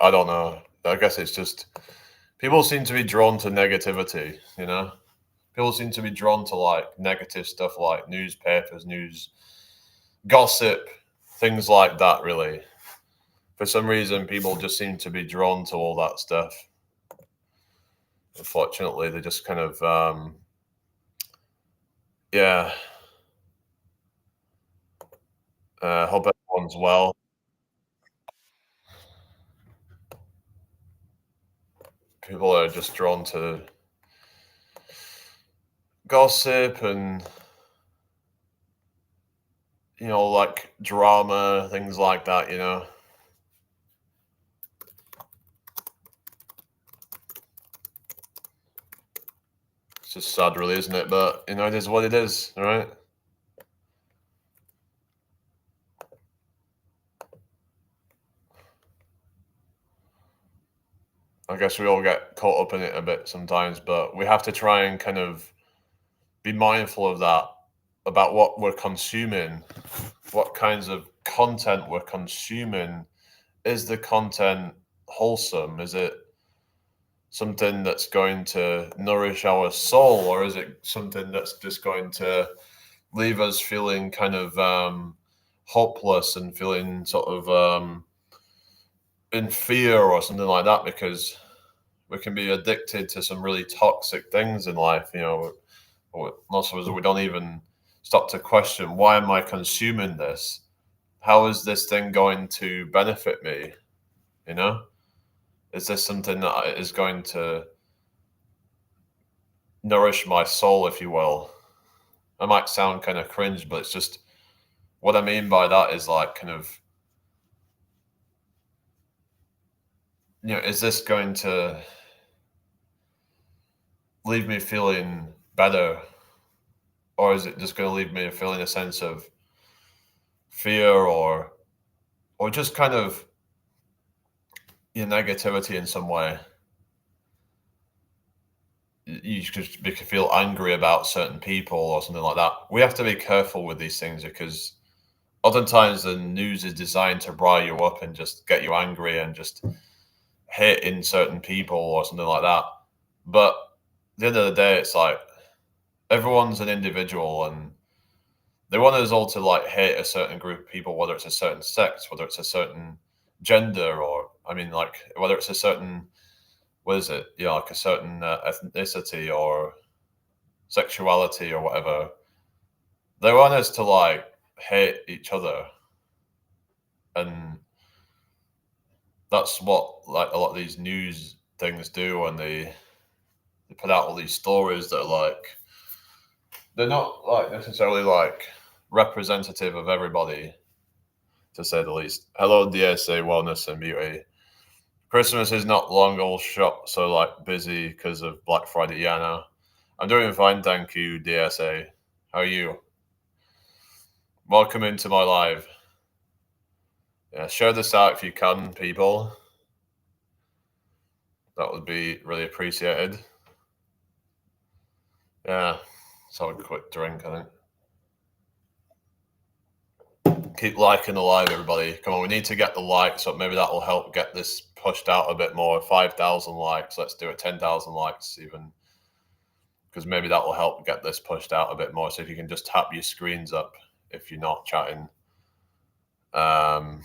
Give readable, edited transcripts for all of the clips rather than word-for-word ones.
I don't know. I guess it's just people seem to be drawn to negativity, you know? People seem to be drawn to like negative stuff like newspapers, news, gossip, things like that, really. For some reason, people just seem to be drawn to all that stuff. Unfortunately, they just kind of, yeah. Hope everyone's well. People are just drawn to gossip and, like drama, things like that, It's just sad, really, isn't it? But, it is what it is, right? I guess we all get caught up in it a bit sometimes, but we have to try and kind of be mindful of that about what we're consuming, what kinds of content we're consuming. Is the content wholesome? Is it something that's going to nourish our soul, or is it something that's just going to leave us feeling kind of hopeless and feeling sort of in fear or something like that? Because we can be addicted to some really toxic things in life. Most of us, we don't even stop to question, why am I consuming this? How is this thing going to benefit me? You know, is this something that is going to nourish my soul, if you will? I might sound kind of cringe, but it's just what I mean by that is like kind of, is this going to leave me feeling better, or is it just going to leave me feeling a sense of fear or just kind of negativity in some way? You could feel angry about certain people or something like that. We have to be careful with these things because oftentimes the news is designed to rile you up and just get you angry and just hate in certain people or something like that. But at the end of the day, it's like everyone's an individual and they want us all to like hate a certain group of people, whether it's a certain sex, whether it's a certain gender, or I mean, like whether it's a certain, what is it? Like a certain ethnicity or sexuality or whatever. They want us to like hate each other, and that's what like a lot of these news things do, and they put out all these stories that are like they're not like necessarily like representative of everybody, to say the least. Hello, DSA Wellness and Beauty. Christmas is not long, all shop so like busy because of Black Friday. Yeah, no, I'm doing fine, thank you, DSA. How are you? Welcome into my live. Yeah, share this out if you can, people. That would be really appreciated. Yeah, let's have a quick drink, I think. Keep liking the live, everybody. Come on, we need to get the likes up. Maybe that will help get this pushed out a bit more. 5,000 likes. Let's do it. 10,000 likes, even. Because maybe that will help get this pushed out a bit more. So if you can just tap your screens up if you're not chatting. I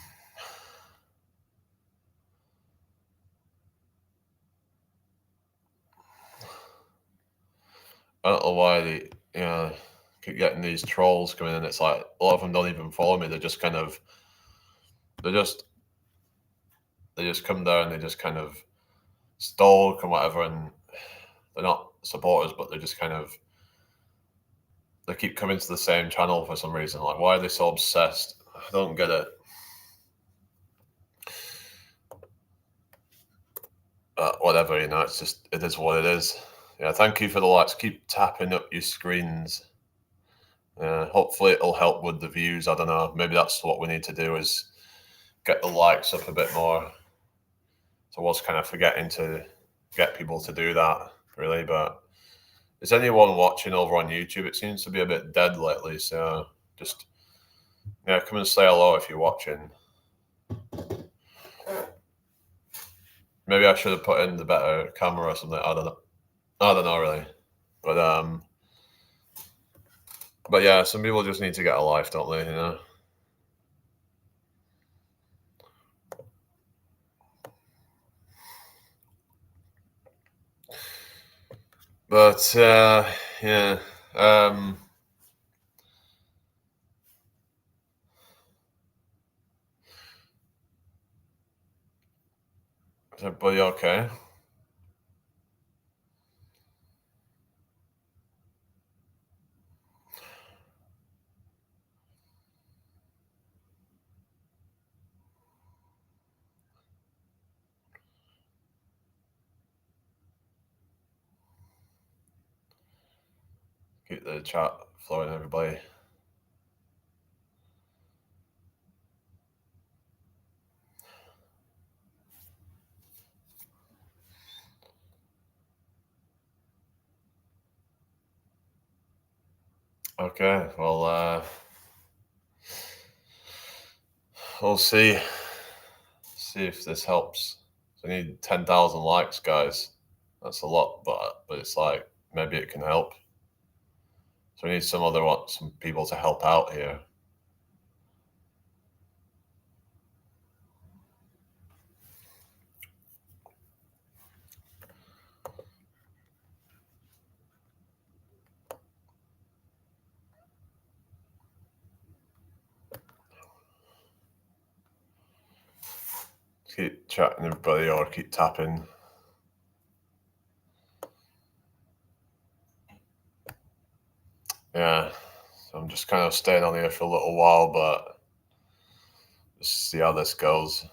don't know why keep getting these trolls coming in. It's like a lot of them don't even follow me. They're just kind of, they just come there and they just kind of stalk and whatever, and they're not supporters, but they're just kind of, they keep coming to the same channel for some reason. Like, why are they so obsessed? I don't get it. Whatever, it's just, it is what it is. Yeah, thank you for the likes. Keep tapping up your screens. Hopefully it'll help with the views. I don't know. Maybe that's what we need to do, is get the likes up a bit more. So I was kind of forgetting to get people to do that, really. But is anyone watching over on YouTube? It seems to be a bit dead lately. So just, come and say hello if you're watching. maybe I should have put in the better camera or something. I don't know. I don't know really, but yeah, some people just need to get a life, don't they? You know. But yeah. Is everybody okay? Keep the chat flowing, everybody. Okay, well, we'll see. See if this helps. So I need 10,000 likes, guys. That's a lot, but it's like maybe it can help. So we need some people to help out here. Keep chatting, everybody, or keep tapping. Yeah, so I'm just kind of staying on here for a little while, but just see how this goes.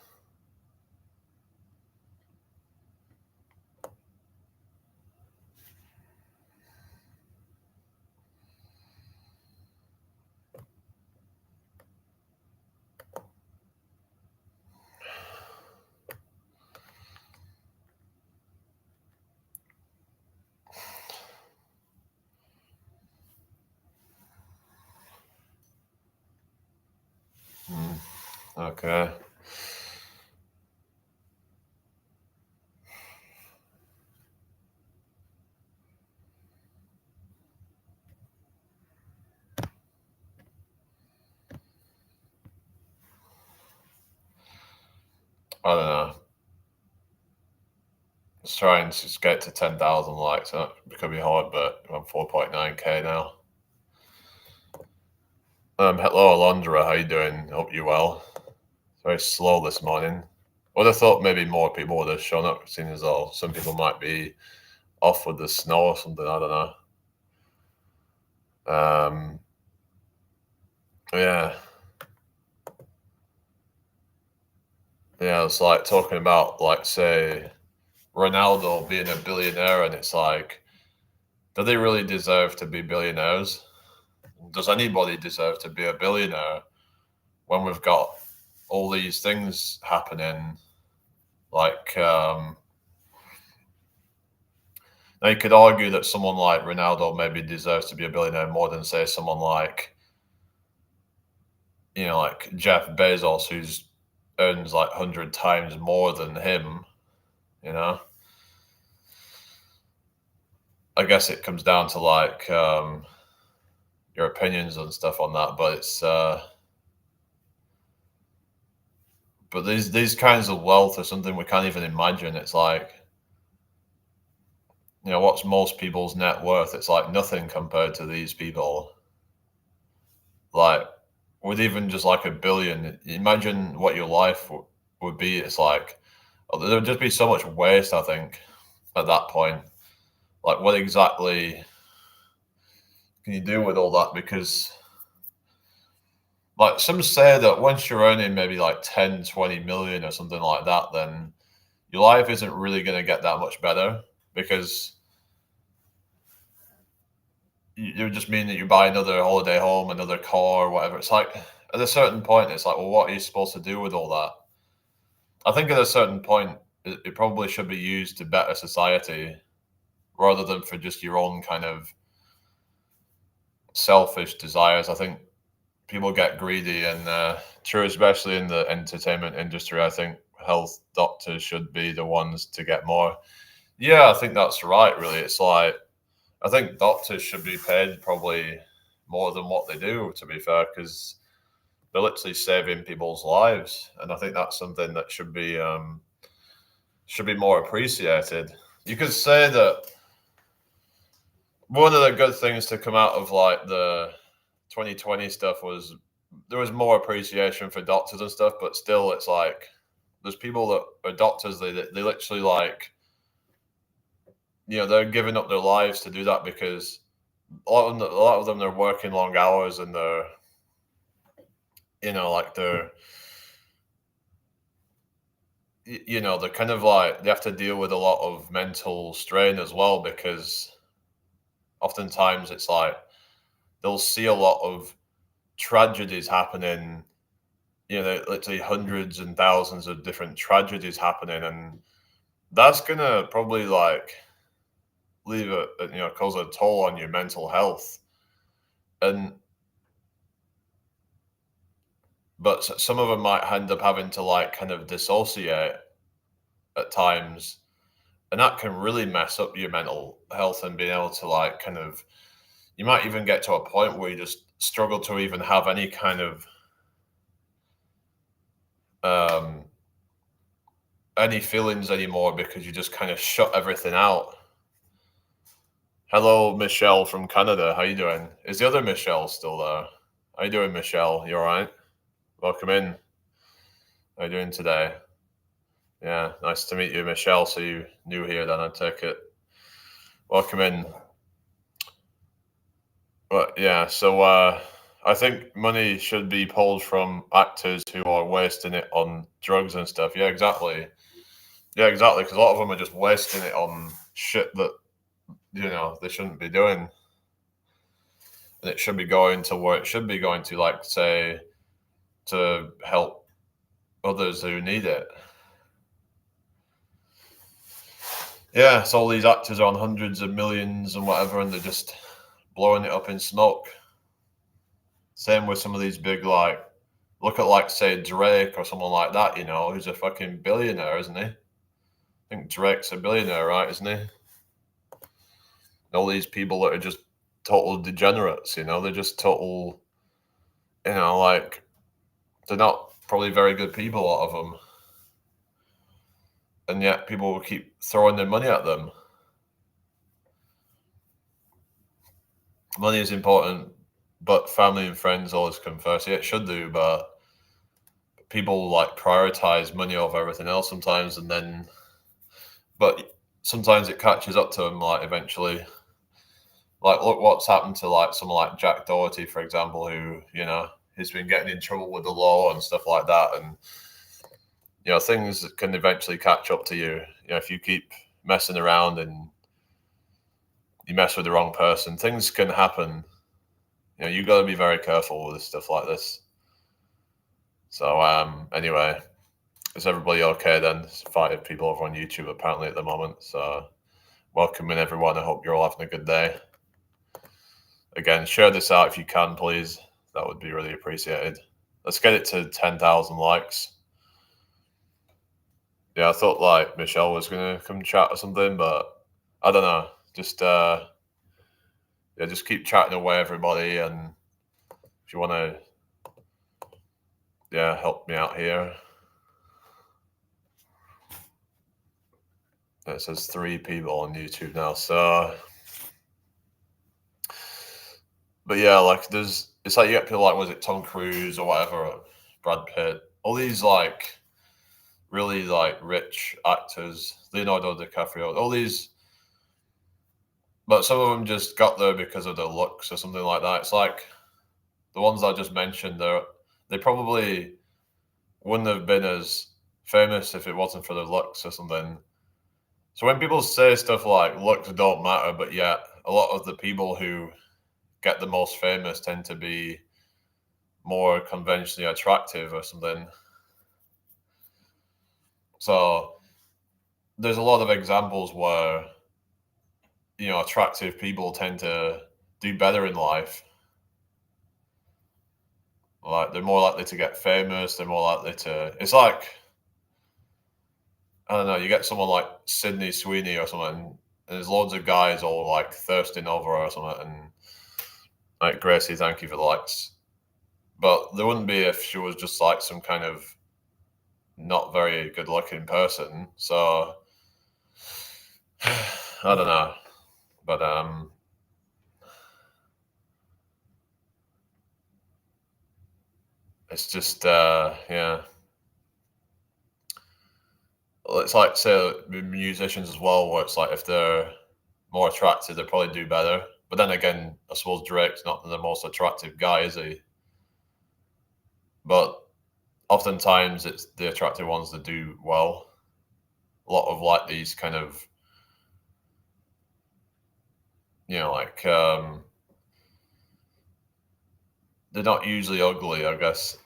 Okay. I don't know. Let's try and just get to 10,000 likes. It could be hard, but I'm 4.9k now. Hello, Alondra. How you doing? Hope you're well. Very slow this morning. Would have thought maybe more people would have shown up, seeing as though some people might be off with the snow or something. I don't know. Yeah. Yeah, it's like talking about, like, say, Ronaldo being a billionaire, and it's like, do they really deserve to be billionaires? Does anybody deserve to be a billionaire when we've got all these things happening? Like, now you could argue that someone like Ronaldo maybe deserves to be a billionaire more than, say, someone like, like Jeff Bezos, who's earns like 100 times more than him. You know, I guess it comes down to like your opinions and stuff on that, but it's but these kinds of wealth are something we can't even imagine. It's like, what's most people's net worth? It's like nothing compared to these people. Like, with even just like a billion, imagine what your life would be. It's like, there would just be so much waste, I think, at that point. Like, what exactly can you do with all that? Because, like, some say that once you're earning maybe like 10, 20 million or something like that, then your life isn't really going to get that much better, because it would just mean that you buy another holiday home, another car, or whatever. It's like, at a certain point, it's like, well, what are you supposed to do with all that? I think at a certain point, it probably should be used to better society rather than for just your own kind of selfish desires. I think people get greedy, and true, especially in the entertainment industry. I think health doctors should be the ones to get more. Yeah, I think that's right, really. It's like, I think doctors should be paid probably more than what they do, to be fair, because they're literally saving people's lives. And I think that's something that should be more appreciated. You could say that one of the good things to come out of like the 2020 stuff was there was more appreciation for doctors and stuff, but still, it's like there's people that are doctors. They literally like, you know, they're giving up their lives to do that because a lot of them they're working long hours and they're, you know, like they're kind of like they have to deal with a lot of mental strain as well because oftentimes it's like they'll see a lot of tragedies happening, you know, literally hundreds and thousands of different tragedies happening, and that's gonna probably like leave cause a toll on your mental health. And but some of them might end up having to like kind of dissociate at times, and that can really mess up your mental health and being able to like kind of, you might even get to a point where you just struggle to even have any kind of any feelings anymore because you just kind of shut everything out. Hello, Michelle from Canada. How you doing? Is the other Michelle still there? How you doing, Michelle? You all right? Welcome in. How you doing today? Yeah, nice to meet you, Michelle. So you new here then, I take it. Welcome in. But yeah, so I think money should be pulled from actors who are wasting it on drugs and stuff. Yeah, exactly. Yeah, exactly. Because a lot of them are just wasting it on shit that, you know, they shouldn't be doing. And it should be going to where it should be going to, like, say, to help others who need it. Yeah, so all these actors are on hundreds of millions and whatever, and they're just blowing it up in smoke. Same with some of these big, like, look at, like, say, Drake or someone like that, you know, who's a fucking billionaire, isn't he? I think Drake's a billionaire, right, isn't he? And all these people that are just total degenerates, you know, they're just total, you know, like, they're not probably very good people, a lot of them. And yet people will keep throwing their money at them. Money is important, but family and friends always come first. Yeah, it should do, but people like prioritize money over everything else sometimes, and then, but sometimes it catches up to them, like eventually. Like, look what's happened to like someone like Jack Doherty, for example, who, you know, he's been getting in trouble with the law and stuff like that, and you know, things can eventually catch up to you. You know, if you keep messing around and you mess with the wrong person, things can happen. You know, you got to be very careful with stuff like this. So, anyway, is everybody okay then? There's 5 people over on YouTube apparently at the moment. So, welcome in everyone. I hope you're all having a good day. Again, share this out if you can, please. That would be really appreciated. Let's get it to 10,000 likes. Yeah, I thought like Michelle was gonna come chat or something, but I don't know. Just just keep chatting away, everybody, and if you want to, help me out here. It says 3 people on YouTube now, so. But yeah, like it's like you get people like, was it Tom Cruise or whatever, or Brad Pitt, all these like really like rich actors, Leonardo DiCaprio, all these, but some of them just got there because of their looks or something like that. It's like the ones I just mentioned, they probably wouldn't have been as famous if it wasn't for their looks or something. So when people say stuff like looks don't matter, but yet a lot of the people who get the most famous tend to be more conventionally attractive or something. So there's a lot of examples where, you know, attractive people tend to do better in life. Like they're more likely to get famous. They're more likely to. It's like I don't know, you get someone like Sydney Sweeney or something, and there's loads of guys all like thirsting over her or something, and like, Gracie, thank you for the likes. But there wouldn't be if she was just like some kind of not very good looking person. So I don't know. But it's just yeah. It's like, say, musicians as well, where it's like if they're more attractive, they probably do better. But then again, I suppose Drake's not the most attractive guy, is he? But oftentimes it's the attractive ones that do well. A lot of like these kind of, like they're not usually ugly, I guess.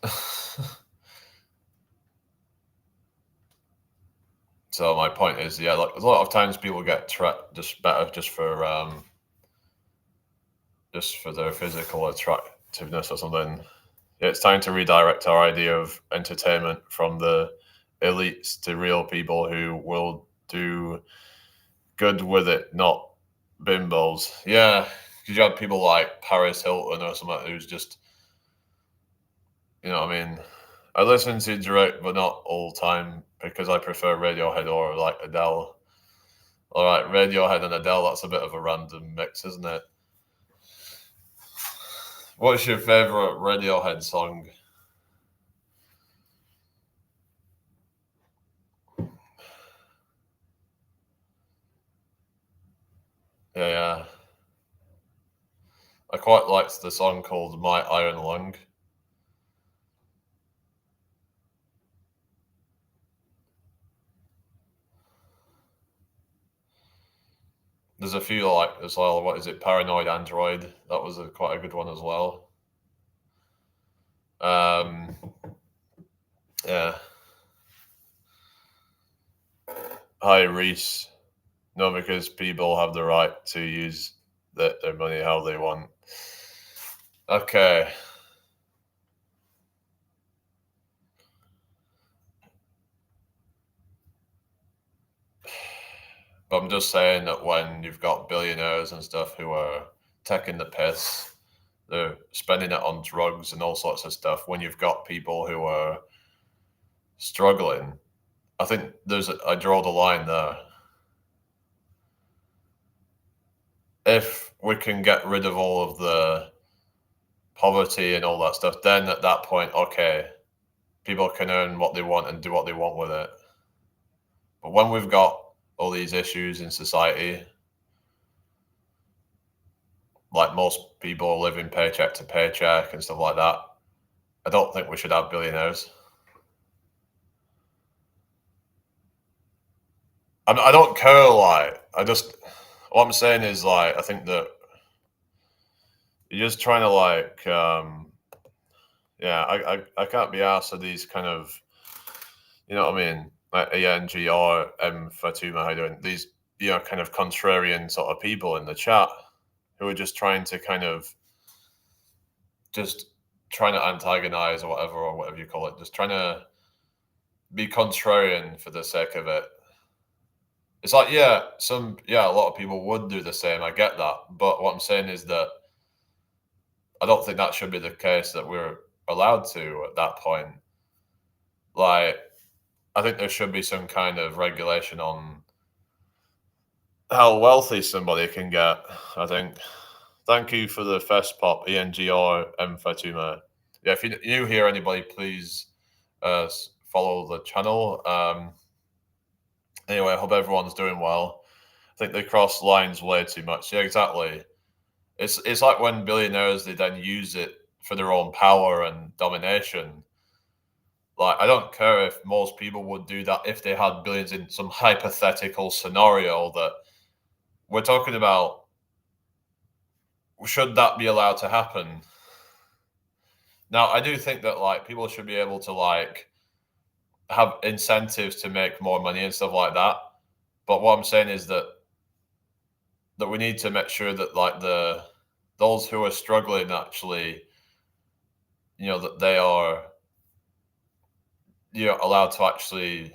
So my point is, yeah, like a lot of times people get just better just for their physical attractiveness or something. It's time to redirect our idea of entertainment from the elites to real people who will do good with it, not bimbos. Yeah, because you have people like Paris Hilton or something who's just, I mean, I listen to Drake, but not all the time because I prefer Radiohead or like Adele. All right, Radiohead and Adele, that's a bit of a random mix, isn't it? What's your favorite Radiohead song? Yeah, yeah. I quite liked the song called My Iron Lung. There's a few like as well. What is it? Paranoid Android. That was quite a good one as well. Um, yeah. Hi, Reese. No, because people have the right to use their money how they want. Okay. But I'm just saying that when you've got billionaires and stuff who are taking the piss, they're spending it on drugs and all sorts of stuff. When you've got people who are struggling, I think I draw the line there. If we can get rid of all of the poverty and all that stuff, then at that point, okay, people can earn what they want and do what they want with it. But when we've got all these issues in society, like most people living paycheck to paycheck and stuff like that, I don't think we should have billionaires. I don't care. Like, what I'm saying is, like, I think that you're just trying to, like, yeah, I can't be asked of these kind of, you know what I mean? Like ANGR, Fatuma, how you doing? These, kind of contrarian sort of people in the chat who are just trying to kind of just trying to antagonize or whatever you call it, just trying to be contrarian for the sake of it. It's like, a lot of people would do the same. I get that. But what I'm saying is that I don't think that should be the case that we're allowed to at that point. Like, I think there should be some kind of regulation on how wealthy somebody can get, I think. Thank you for the fest pop, ENGR Fatuma. Yeah, if you hear anybody, please follow the channel. Anyway, I hope everyone's doing well. I think they cross lines way too much. Yeah, exactly. It's like when billionaires, they then use it for their own power and domination. Like, I don't care if most people would do that if they had billions in some hypothetical scenario that we're talking about. Should that be allowed to happen? Now, I do think that like people should be able to like have incentives to make more money and stuff like that. But what I'm saying is that we need to make sure that like those who are struggling actually, that they are allowed to actually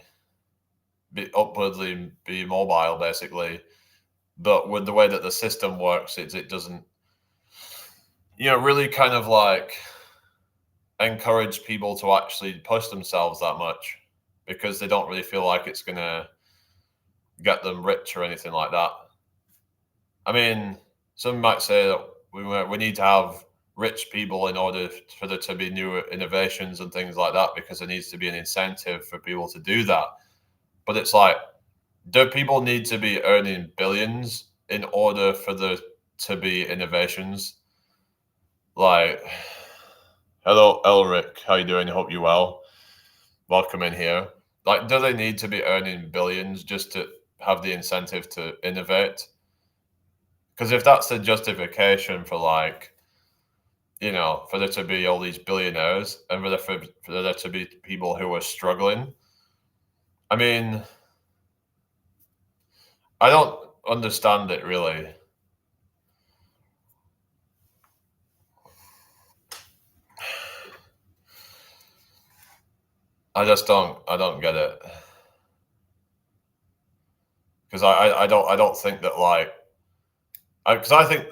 upwardly be mobile, basically. But with the way that the system works, it doesn't, really kind of like encourage people to actually push themselves that much, because they don't really feel like it's going to get them rich or anything like that. I mean, some might say that we need to have rich people in order for there to be new innovations and things like that, because there needs to be an incentive for people to do that. But it's like, do people need to be earning billions in order for there to be innovations? Like, hello, Elric. How you doing? I hope you're well. Welcome in here. Like, do they need to be earning billions just to have the incentive to innovate? Because if that's the justification for, like, for there to be all these billionaires and for there to be people who are struggling, I mean, I don't understand it really. I don't get it. Because I don't think that, like, because I think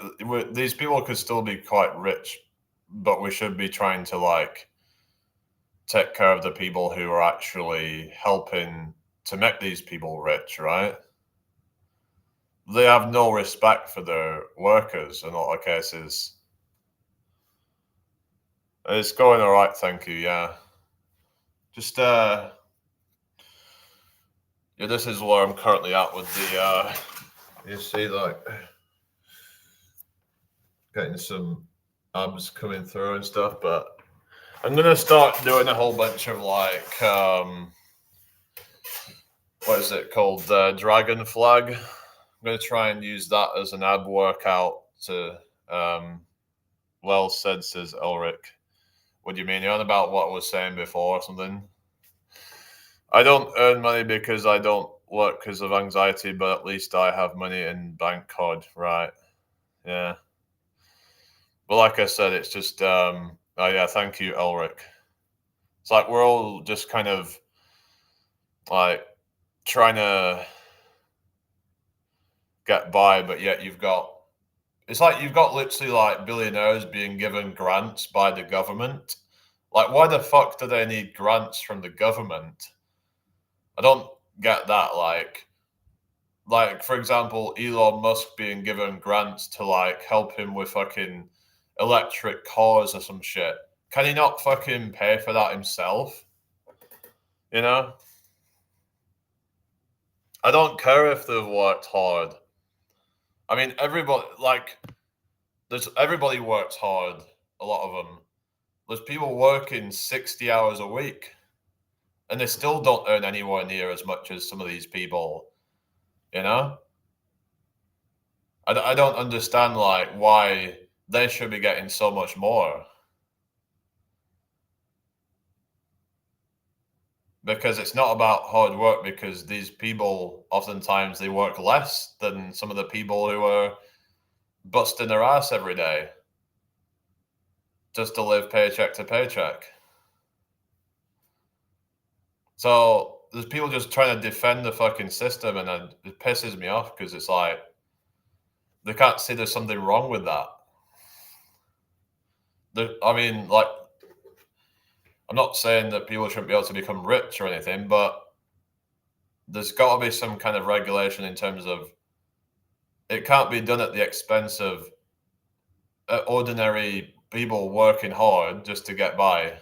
these people could still be quite rich, but we should be trying to, like, take care of the people who are actually helping to make these people rich, right? They have no respect for their workers in a lot of cases. It's going all right, thank you. Yeah, just yeah, this is where I'm currently at with the. You see, like, getting some abs coming through and stuff, but I'm gonna start doing a whole bunch of, like, what is it called? Dragon flag. I'm gonna try and use that as an ab workout to. Well said, says Elric. What do you mean? You're on about what I was saying before or something? I don't earn money because I don't work because of anxiety, but at least I have money in bank card, right? Yeah. But like I said, it's just oh yeah, thank you, Elric. It's like we're all just kind of like trying to get by, but yet it's like you've got literally like billionaires being given grants by the government. Like, why the fuck do they need grants from the government? I don't get that. Like, for example, Elon Musk being given grants to, like, help him with fucking electric cars or some shit. Can he not fucking pay for that himself? You know? I don't care if they've worked hard. I mean, everybody works hard, a lot of them. There's people working 60 hours a week, and they still don't earn anywhere near as much as some of these people, you know? I don't understand, like, why they should be getting so much more. Because it's not about hard work, because these people, oftentimes, they work less than some of the people who are busting their ass every day just to live paycheck to paycheck. So there's people just trying to defend the fucking system, and it pisses me off, because it's like they can't see there's something wrong with that. I mean, like, I'm not saying that people shouldn't be able to become rich or anything, but there's got to be some kind of regulation in terms of it can't be done at the expense of ordinary people working hard just to get by.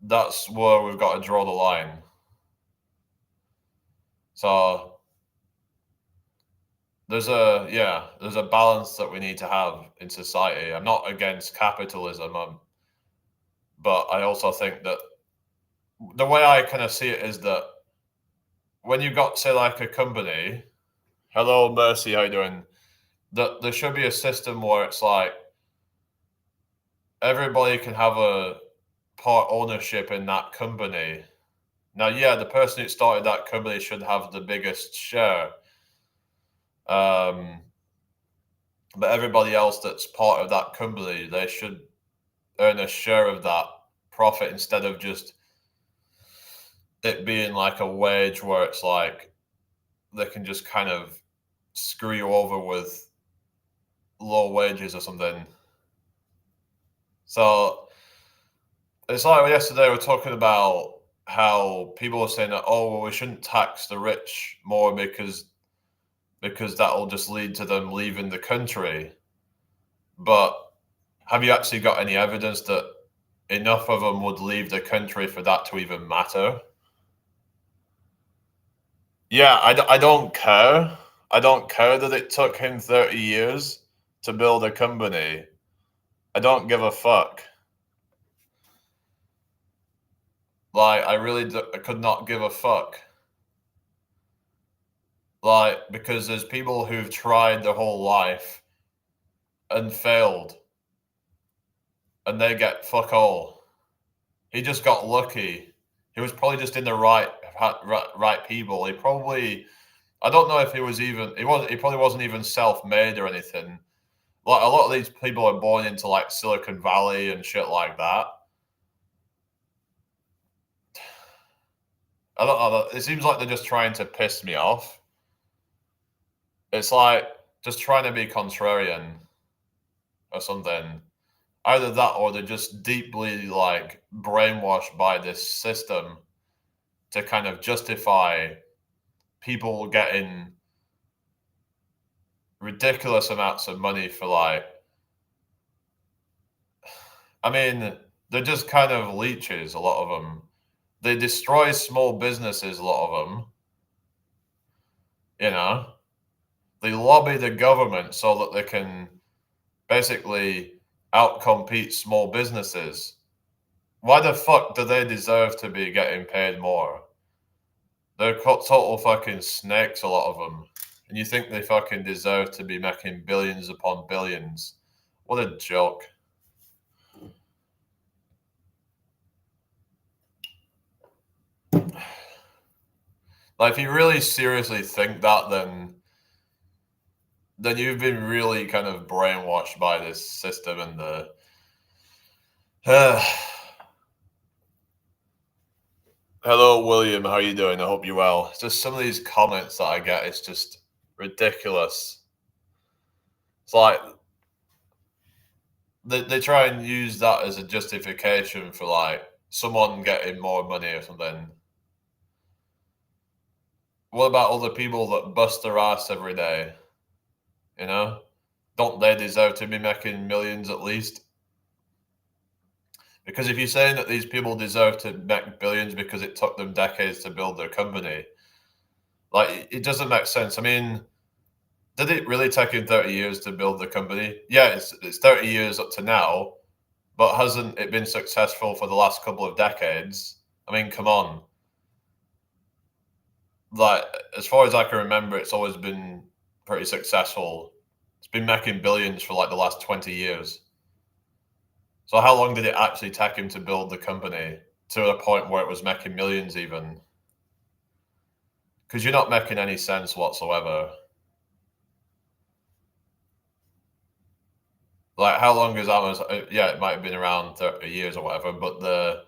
That's where we've got to draw the line. So there's a balance that we need to have in society. I'm not against capitalism, but I also think that the way I kind of see it is that when you've got, say, like, a company. Hello, Mercy, how you doing? That there should be a system where it's like everybody can have a part ownership in that company. Now, yeah, the person who started that company should have the biggest share. But everybody else that's part of that company, they should earn a share of that profit, instead of just it being like a wage where it's like they can just kind of screw you over with low wages or something. So it's like yesterday we were talking about how people were saying that, oh, well, we shouldn't tax the rich more because that'll just lead to them leaving the country. But have you actually got any evidence that enough of them would leave the country for that to even matter? Yeah, I don't care. I don't care that it took him 30 years to build a company. I don't give a fuck. Like, I could not give a fuck. Like, because there's people who've tried their whole life and failed, and they get fuck all. He just got lucky. He was probably just in the right people. He probably, I don't know if he probably wasn't even self-made or anything. Like a lot of these people are born into like Silicon Valley and shit like that. I don't know. It seems like they're just trying to piss me off. It's like just trying to be contrarian or something. Either that or they're just deeply like brainwashed by this system to kind of justify people getting ridiculous amounts of money for like, I mean, they're just kind of leeches, a lot of them. They destroy small businesses, a lot of them. You know, they lobby the government so that they can basically outcompete small businesses. Why the fuck do they deserve to be getting paid more? They're total fucking snakes, a lot of them. And you think they fucking deserve to be making billions upon billions. What a joke. Like, if you really seriously think that, then you've been really kind of brainwashed by this system and the. Hello, William. How are you doing? I hope you're well. It's just some of these comments that I get. It's just ridiculous. It's like they try and use that as a justification for like someone getting more money or something. What about all the people that bust their ass every day? You know, don't they deserve to be making millions at least? Because if you're saying that these people deserve to make billions because it took them decades to build their company, like it doesn't make sense. I mean, did it really take him 30 years to build the company? Yeah, it's 30 years up to now, but hasn't it been successful for the last couple of decades? I mean, come on. Like, as far as I can remember, it's always been pretty successful. It's been making billions for like the last 20 years. So how long did it actually take him to build the company to a point where it was making millions even? Because you're not making any sense whatsoever. Like, how long is Amazon? Yeah, it might have been around 30 years or whatever, but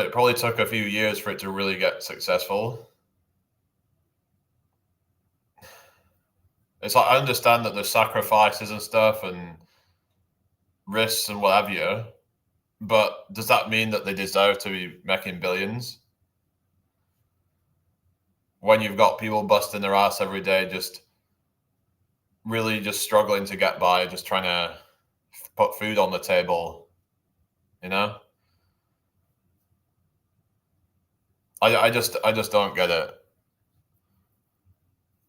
it probably took a few years for it to really get successful. It's like, I understand that there's sacrifices and stuff and risks and what have you, but does that mean that they deserve to be making billions? When you've got people busting their ass every day, just really just struggling to get by, just trying to put food on the table, you know? I just don't get it.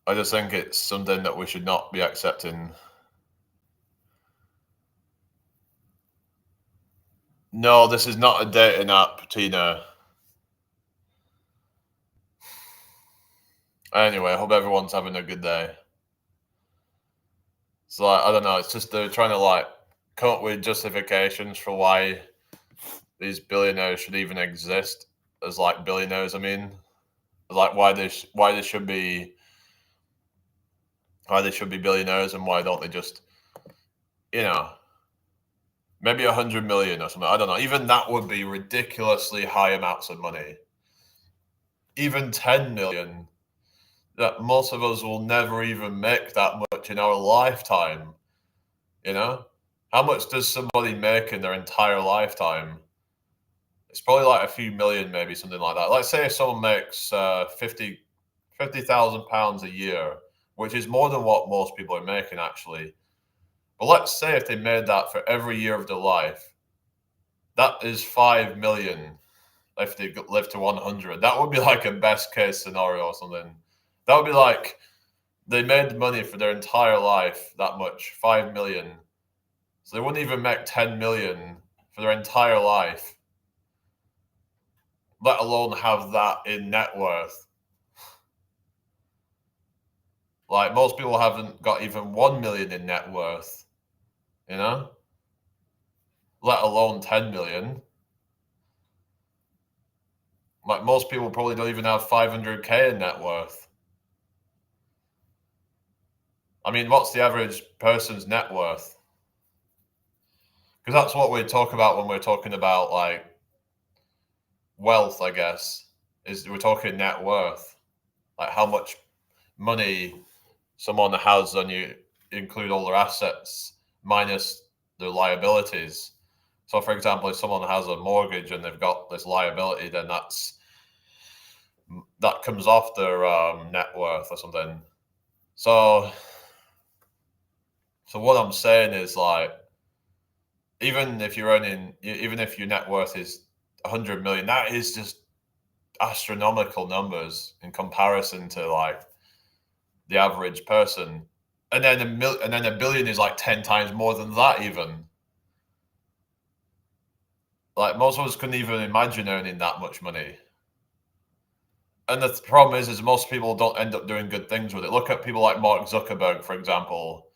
I just think it's something that we should not be accepting. No, this is not a dating app, Tina. Anyway, I hope everyone's having a good day. So like, I don't know. It's just they're trying to like come up with justifications for why these billionaires should even exist as like billionaires. I mean, like why they should be billionaires and why don't they just you know maybe 100 million or something. I don't know. Even that would be ridiculously high amounts of money. Even 10 million, that most of us will never even make that much in our lifetime. You know, how much does somebody make in their entire lifetime? It's probably like a few million, maybe something like that. Let's say if someone makes £50,000 a year, which is more than what most people are making actually. But let's say if they made that for every year of their life, that is 5 million if they live to 100. That would be like a best case scenario or something. That would be like they made money for their entire life, that much, 5 million. So they wouldn't even make 10 million for their entire life, let alone have that in net worth. Like most people haven't got even 1 million in net worth, you know, let alone 10 million. Like most people probably don't even have 500K in net worth. I mean, what's the average person's net worth? Because that's what we talk about when we're talking about like wealth, I guess, is we're talking net worth, like how much money someone has when you include all their assets minus their liabilities. So, for example, if someone has a mortgage and they've got this liability, then that comes off their net worth or something. So what I'm saying is like, even if you're earning, even if your net worth is 100 million, that is just astronomical numbers in comparison to like the average person. And then a billion is like 10 times more than that even. Like most of us couldn't even imagine earning that much money. And the problem is most people don't end up doing good things with it. Look at people like Mark Zuckerberg, for example,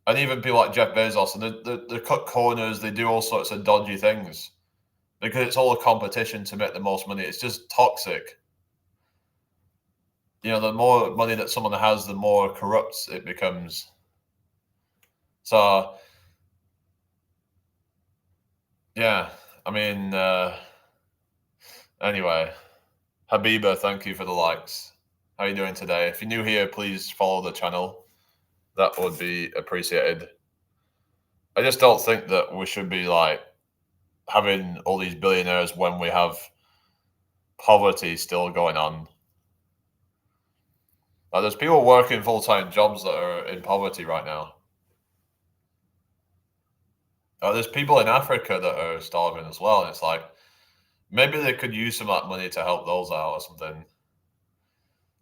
and even people like Jeff Bezos, and they cut corners, they do all sorts of dodgy things because it's all a competition to make the most money. It's just toxic. You know, the more money that someone has, the more corrupt it becomes. So, yeah, I mean, anyway, Habiba, thank you for the likes. How are you doing today? If you're new here, please follow the channel. That would be appreciated. I just don't think that we should be like having all these billionaires when we have poverty still going on. Like, there's people working full-time jobs that are in poverty right now. There's people in Africa that are starving as well. And it's like, maybe they could use some of that money to help those out or something.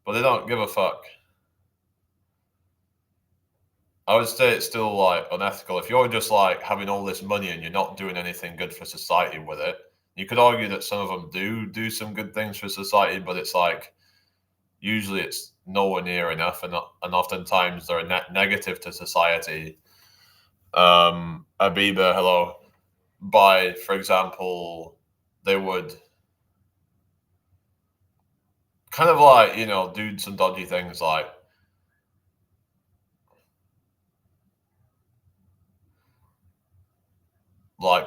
But they don't give a fuck. I would say it's still like unethical. If you're just like having all this money and you're not doing anything good for society with it, you could argue that some of them do some good things for society, but it's like usually it's nowhere near enough, and oftentimes they're net negative to society. Abiba, hello. By, for example, they would kind of like, you know, do some dodgy things like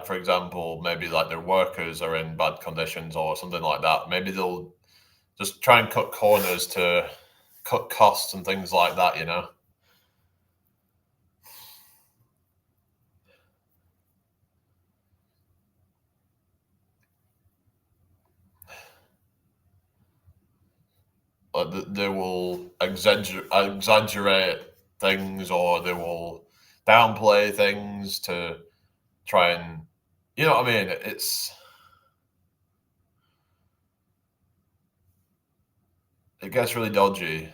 for example, maybe like their workers are in bad conditions or something like that. Maybe they'll just try and cut corners to cut costs and things like that, you know. They will exaggerate things, or they will downplay things to try and, you know what I mean? It gets really dodgy.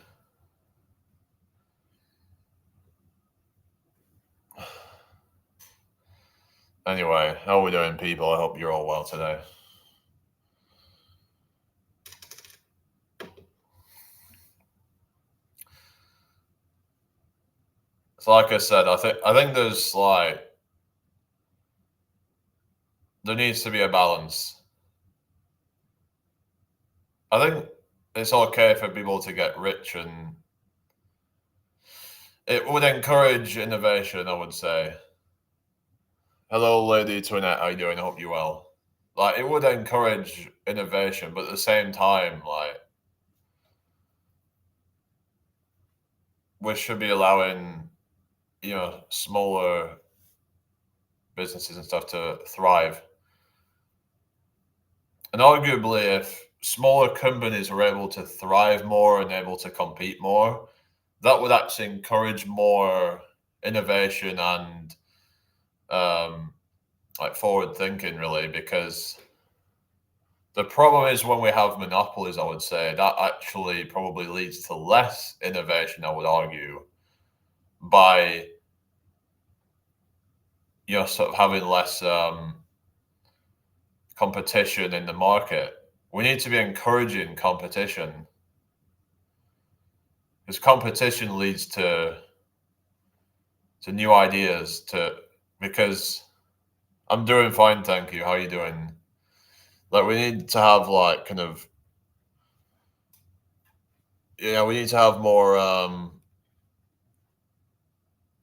Anyway, how are we doing, people? I hope you're all well today. So, like I said, I think there's like there needs to be a balance. I think it's okay for people to get rich, and it would encourage innovation, I would say. Hello, Lady Twinette. How you doing? I hope you're well. Like, it would encourage innovation, but at the same time, like, we should be allowing, smaller businesses and stuff to thrive. And arguably, if smaller companies were able to thrive more and able to compete more, that would actually encourage more innovation and um, like forward thinking, really. Because the problem is when we have monopolies, I would say that actually probably leads to less innovation. I would argue by sort of having less competition in the market. We need to be encouraging competition because competition leads to new ideas. Because I'm doing fine, thank you. How are you doing? Like, we need to have like kind of we need to have more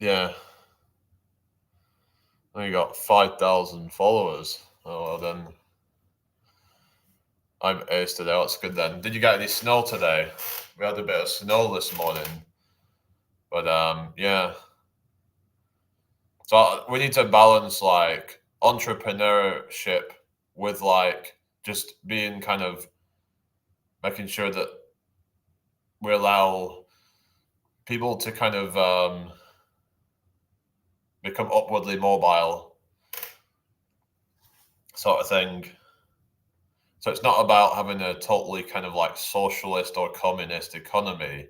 yeah. We got 5,000 followers. Oh well, then I'm aced today. That's good then. Did you get any snow today? We had a bit of snow this morning, but yeah. So we need to balance like entrepreneurship with like just being kind of making sure that we allow people to kind of become upwardly mobile, sort of thing. So it's not about having a totally kind of like socialist or communist economy,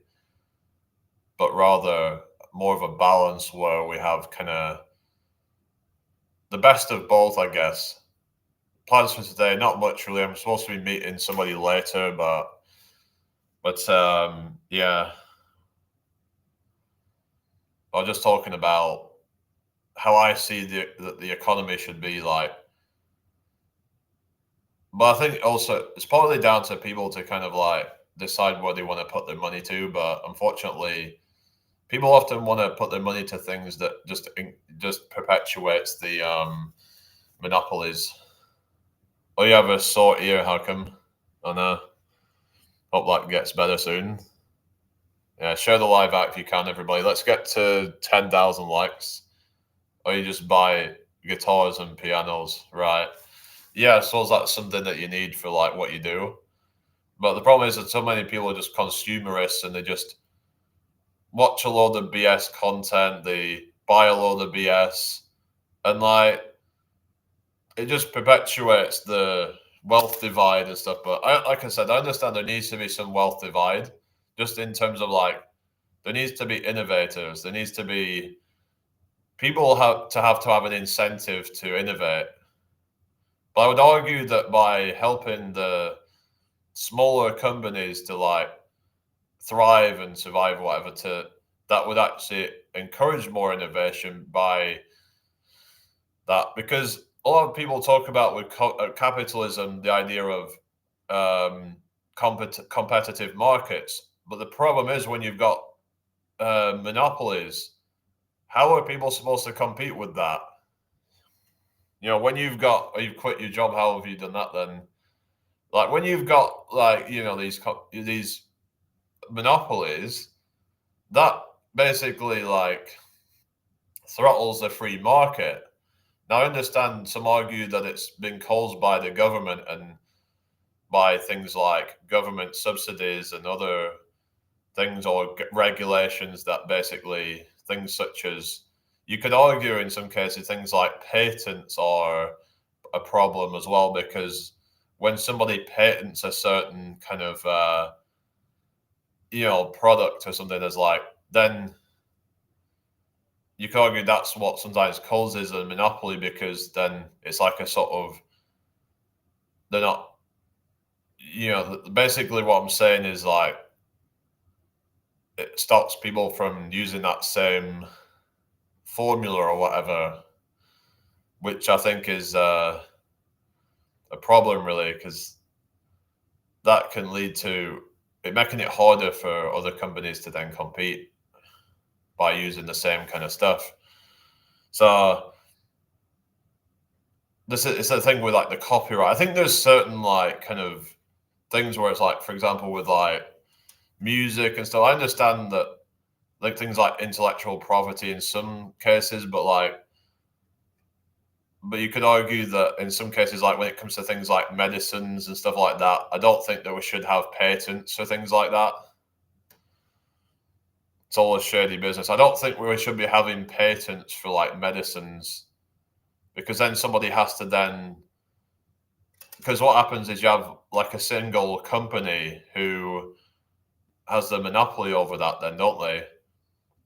but rather more of a balance where we have kind of the best of both, I guess. Plans for today, not much really. I'm supposed to be meeting somebody later, but yeah, I was just talking about how I see the economy should be like. But I think also it's partly down to people to kind of like decide where they want to put their money to. But unfortunately, people often want to put their money to things that just perpetuates the monopolies. Oh, you have a sore ear. How come? Oh no. Hope that gets better soon. Yeah, share the live out if you can, everybody. Let's get to 10,000 likes. Or you just buy guitars and pianos, right? Yeah, I suppose that's something that you need for like what you do. But the problem is that so many people are just consumerists and they just watch a load of BS content, they buy a load of BS, and like it just perpetuates the wealth divide and stuff. But like I said, I understand there needs to be some wealth divide, just in terms of like there needs to be innovators. There needs to be people have an incentive to innovate. But I would argue that by helping the smaller companies to like thrive and survive, or whatever, to that would actually encourage more innovation by that, because a lot of people talk about with capitalism the idea of competitive markets, but the problem is when you've got monopolies, how are people supposed to compete with that? When you've quit your job, how have you done that then? Like when you've got like these monopolies, that basically like throttles the free market. Now, I understand some argue that it's been caused by the government and by things like government subsidies and other things, or regulations that basically things such as, you could argue in some cases things like patents are a problem as well, because when somebody patents a certain kind of product or something, as like, then you could argue that's what sometimes causes a monopoly, because then it's like a sort of, they're not, basically what I'm saying is like it stops people from using that same formula or whatever, which I think is a problem really, because that can lead to it making it harder for other companies to then compete by using the same kind of stuff. So this is, it's a thing with like the copyright. I think there's certain like kind of things where it's like, for example, with like music and stuff. I understand that like things like intellectual property in some cases, but you could argue that in some cases, like when it comes to things like medicines and stuff like that, I don't think that we should have patents for things like that. It's all a shady business. I don't think we should be having patents for like medicines, because then somebody has to then, because what happens is you have like a single company who has the monopoly over that then, don't they?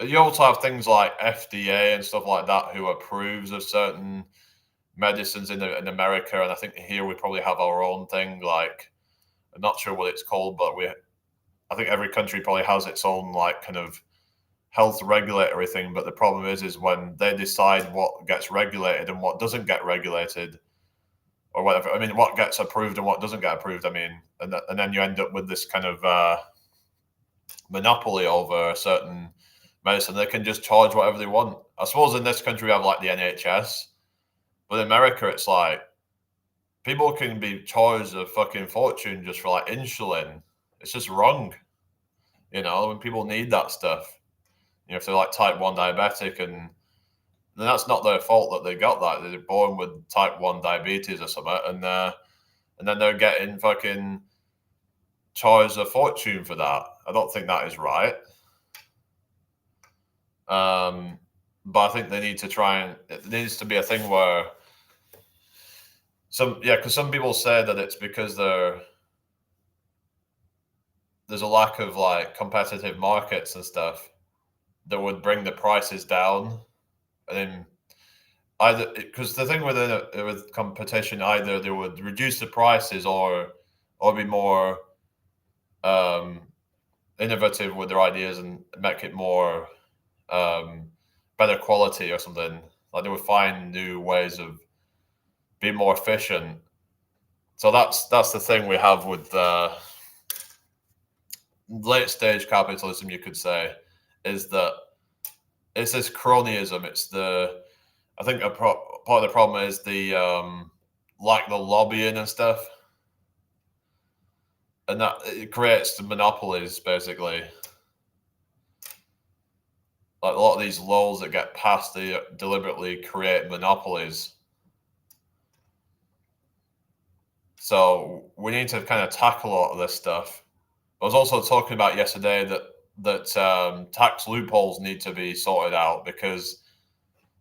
You also have things like FDA and stuff like that who approves of certain medicines in America, and I think here we probably have our own thing. Like, I'm not sure what it's called, but I think every country probably has its own like kind of health regulatory thing. But the problem is when they decide what gets regulated and what doesn't get regulated, or whatever. I mean, what gets approved and what doesn't get approved. I mean, and then you end up with this kind of monopoly over a certain medicine. They can just charge whatever they want. I suppose in this country we have like the NHS, but in America it's like people can be charged a fucking fortune just for like insulin. It's just wrong, when people need that stuff. If they're like type 1 diabetic, and then that's not their fault that they got that. They're born with type 1 diabetes or something, and then they're getting fucking charged a fortune for that. I don't think that is right. But I think they need to try, and it needs to be a thing where because some people say that it's because there's a lack of like competitive markets and stuff that would bring the prices down, and then either because the thing with competition, either they would reduce the prices or be more um, innovative with their ideas and make it more better quality or something. Like they would find new ways of being more efficient. So that's the thing we have with late stage capitalism, you could say, is that it's this cronyism. I think part of the problem is like the lobbying and stuff, and that it creates the monopolies basically. Like a lot of these laws that get passed, they deliberately create monopolies. So we need to kind of tackle a lot of this stuff. I was also talking about yesterday that tax loopholes need to be sorted out, because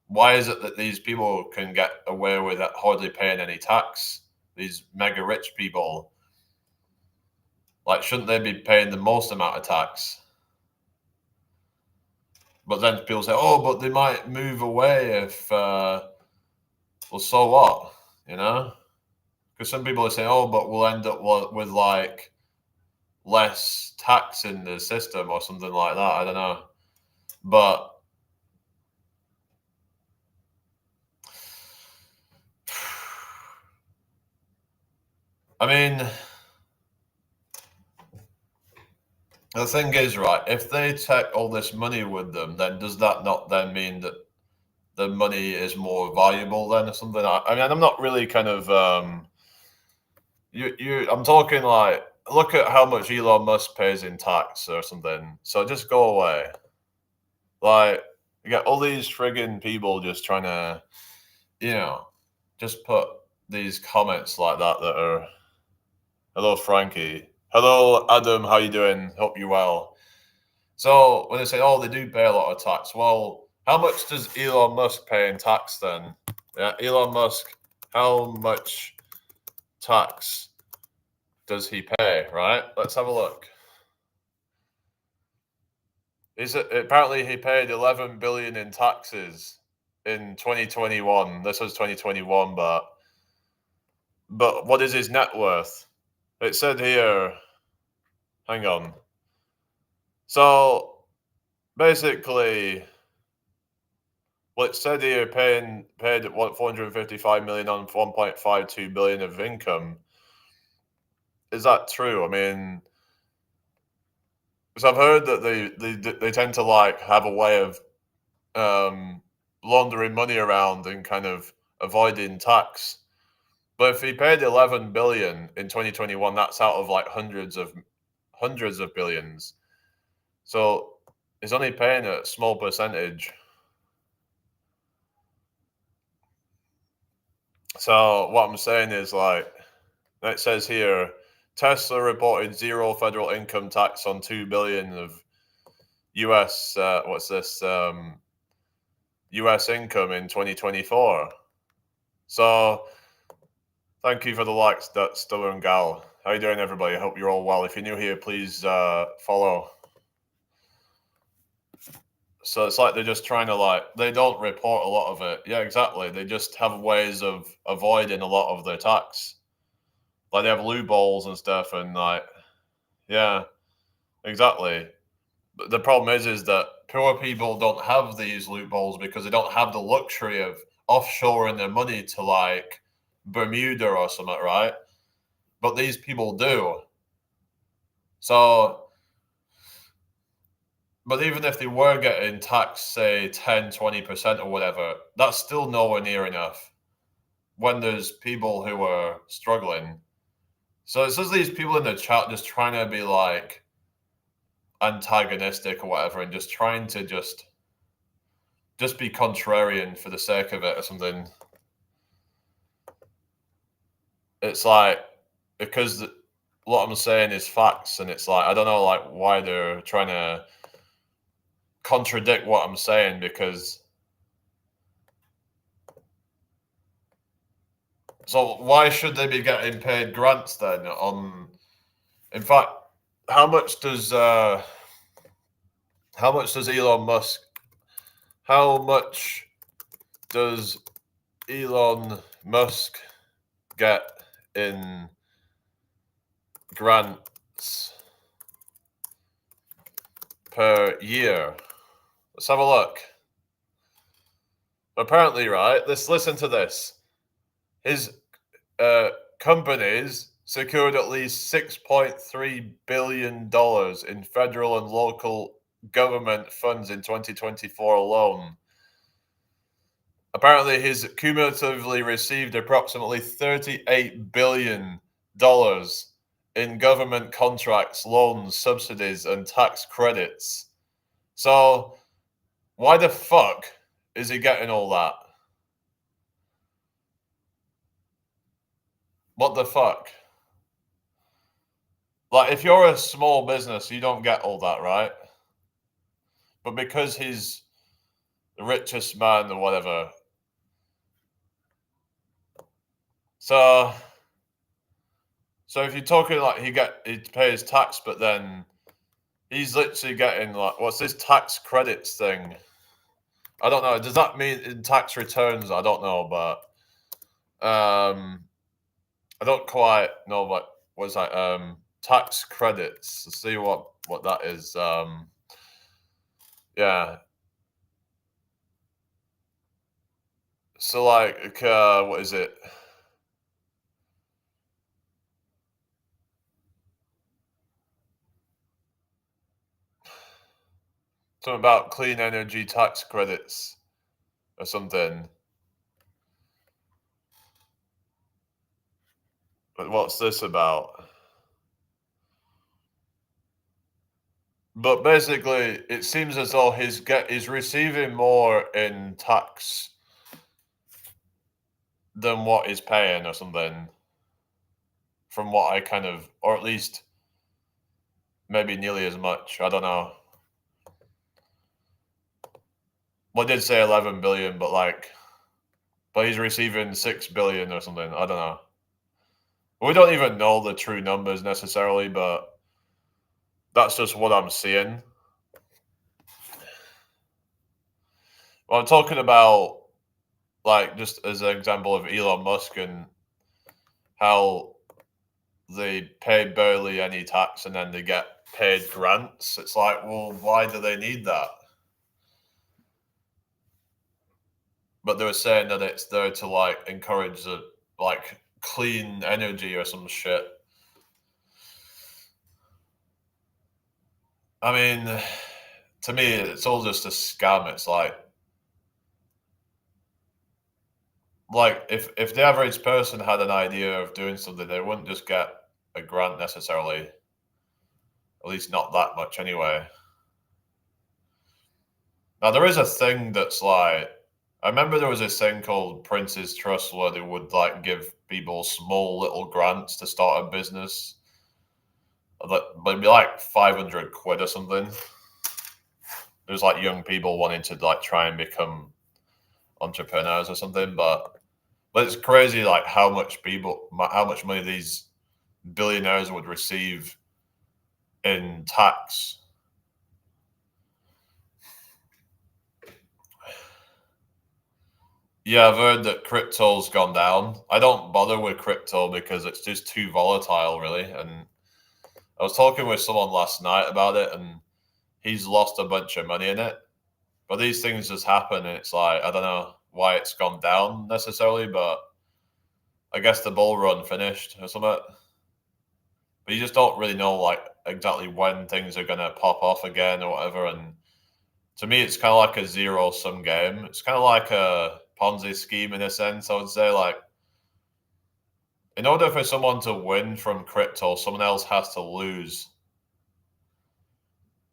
why is it that these people can get away with hardly paying any tax? These mega rich people, like, shouldn't they be paying the most amount of tax? But then people say, "Oh, but they might move away if." Well, so what? Because some people are saying, "Oh, but we'll end up with like less tax in the system or something like that." I don't know, but I mean, the thing is, right? If they take all this money with them, then does that not then mean that the money is more valuable then or something? I mean, I'm not really kind of I'm talking like, look at how much Elon Musk pays in tax or something. So just go away. Like, you got all these friggin' people just trying to, just put these comments like that are, hello Frankie, hello Adam, how you doing? Hope you're well. So when they say, oh, they do pay a lot of tax, well, how much does Elon Musk pay in tax then? Yeah, Elon Musk, how much tax does he pay, right? Let's have a look. Apparently he paid 11 billion in taxes in 2021. This was 2021, but what is his net worth? It said here, hang on. So basically, well, it said here paid 455 million on 1.52 billion of income. Is that true? I mean, because I've heard that they tend to like have a way of laundering money around and kind of avoiding tax. But if he paid 11 billion in 2021, that's out of like hundreds of billions. So he's only paying a small percentage. So what I'm saying is like it says here, Tesla reported zero federal income tax on 2 billion of US US income in 2024. So thank you for the likes, that Stubborn Gal. How you doing, everybody? I hope you're all well. If you're new here, please follow. So it's like they're just trying to they don't report a lot of it. Yeah, exactly. They just have ways of avoiding a lot of their tax. Like they have loopholes and stuff, and yeah, exactly. But the problem is that poor people don't have these loopholes because they don't have the luxury of offshoring their money to like Bermuda or something, right? But these people do. So, but even if they were getting taxed, say 10, 20% or whatever, that's still nowhere near enough when there's people who are struggling. So it's just these people in the chat just trying to be like antagonistic or whatever and just trying to just be contrarian for the sake of it or something. It's like because what I'm saying is facts, and it's like I don't know like why they're trying to contradict what I'm saying because so why should they be getting paid grants then on in fact how much does Elon Musk how much does Elon Musk get in grants per year? Let's have a look. Apparently, right, let's listen to this. His companies secured at least $6.3 billion in federal and local government funds in 2024 alone. Apparently, he's cumulatively received approximately $38 billion in government contracts, loans, subsidies, and tax credits. So, why the fuck is he getting all that? What the fuck? Like, if you're a small business, you don't get all that, right? But because he's the richest man or whatever. So if you're talking like he pays tax, but then he's literally getting like what's this tax credits thing? I don't know. Does that mean in tax returns? I don't know, but I don't quite know what's that tax credits. Let's see what that is. Yeah. So like what is it? Something about clean energy tax credits or something. But what's this about? But basically, it seems as though he's receiving more in tax than what he's paying or something. From what I kind of, or at least maybe nearly as much. I don't know. Well, I did say 11 billion, but he's receiving 6 billion or something. I don't know. We don't even know the true numbers necessarily, but that's just what I'm seeing. Well, I'm talking about, like, just as an example of Elon Musk and how they pay barely any tax and then they get paid grants. It's like, well, why do they need that? But they were saying that it's there to like encourage the like clean energy or some shit. I mean, to me, it's all just a scam. It's like like if the average person had an idea of doing something, they wouldn't just get a grant necessarily. At least not that much anyway. Now there is a thing that's like, I remember there was this thing called Prince's Trust where they would like give people small little grants to start a business. Like maybe like 500 quid or something. There's like young people wanting to like try and become entrepreneurs or something, but it's crazy like how much money these billionaires would receive in tax. Yeah, I've heard that crypto's gone down. I don't bother with crypto because it's just too volatile, really. And I was talking with someone last night about it, and he's lost a bunch of money in it. But these things just happen, and it's like I don't know why it's gone down necessarily, but I guess the bull run finished or something. But you just don't really know like exactly when things are gonna pop off again or whatever. And to me, it's kind of like a zero sum game. It's kind of like a Ponzi scheme in a sense. I would say like in order for someone to win from crypto, someone else has to lose.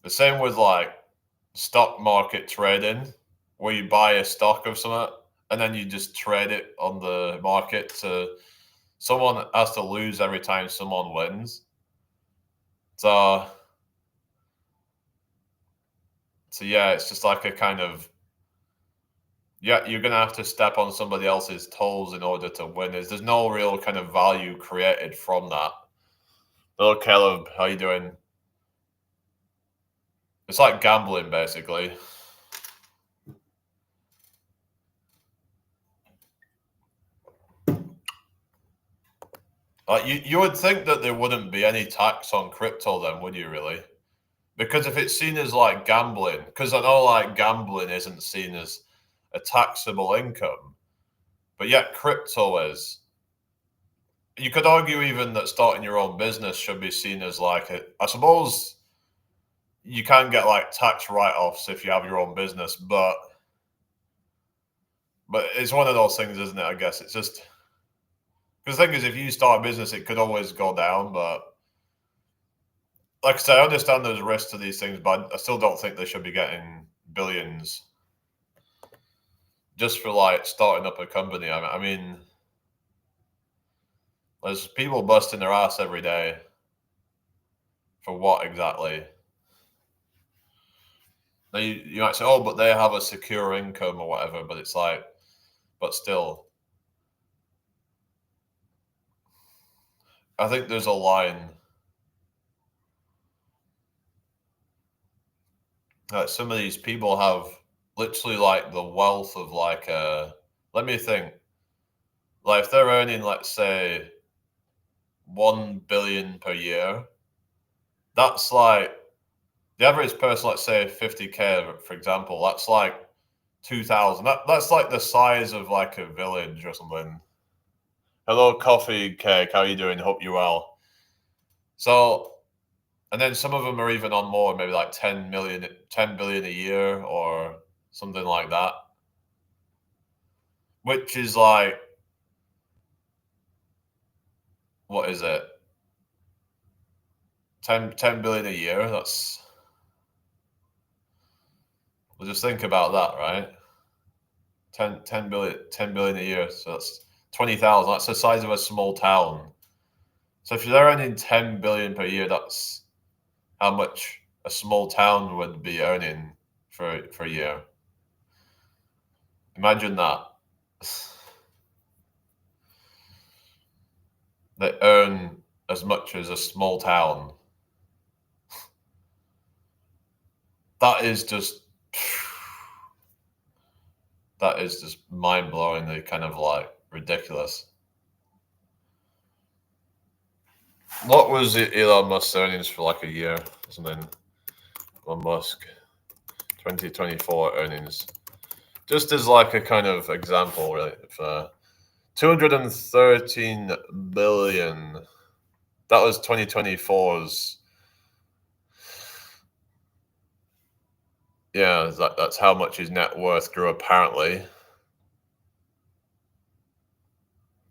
The same with like stock market trading, where you buy a stock of something and then you just trade it on the market. To someone has to lose every time someone wins. So yeah, it's just like a kind of, yeah, you're gonna have to step on somebody else's toes in order to win. There's no real kind of value created from that. Hello, Caleb. How you doing? It's like gambling, basically. Like you would think that there wouldn't be any tax on crypto, then, would you really? Because if it's seen as like gambling, because I know like gambling isn't seen as a taxable income, but yet crypto is. You could argue even that starting your own business should be seen as like a, I suppose you can get like tax write-offs if you have your own business, but it's one of those things, isn't it? I guess it's just because the thing is, if you start a business, it could always go down. But like I say, I understand there's risks to these things, but I still don't think they should be getting billions just for like starting up a company. I mean, there's people busting their ass every day for what exactly? Now you might say, oh, but they have a secure income or whatever. But it's like, but still, I think there's a line. Like some of these people have literally like the wealth of like let me think. Like if they're earning, let's say, 1 billion per year, that's like the average person, let's say 50K, for example, that's like 2,000. That's like the size of like a village or something. Hello, coffee cake. How you doing? Hope you're well. So, and then some of them are even on more, maybe like 10 billion a year or something like that, which is like, what is it? 10 billion a year. Well, just think about that, right? 10 billion a year. So that's 20,000. That's the size of a small town. So if you're earning 10 billion per year, that's how much a small town would be earning for a year. Imagine that. They earn as much as a small town. That is just mind-blowingly kind of like ridiculous. What was Elon Musk's earnings for like a year or something? Elon Musk 2024 earnings. Just as like a kind of example, really, for 213 billion. That was 2024's. Yeah, that's how much his net worth grew apparently.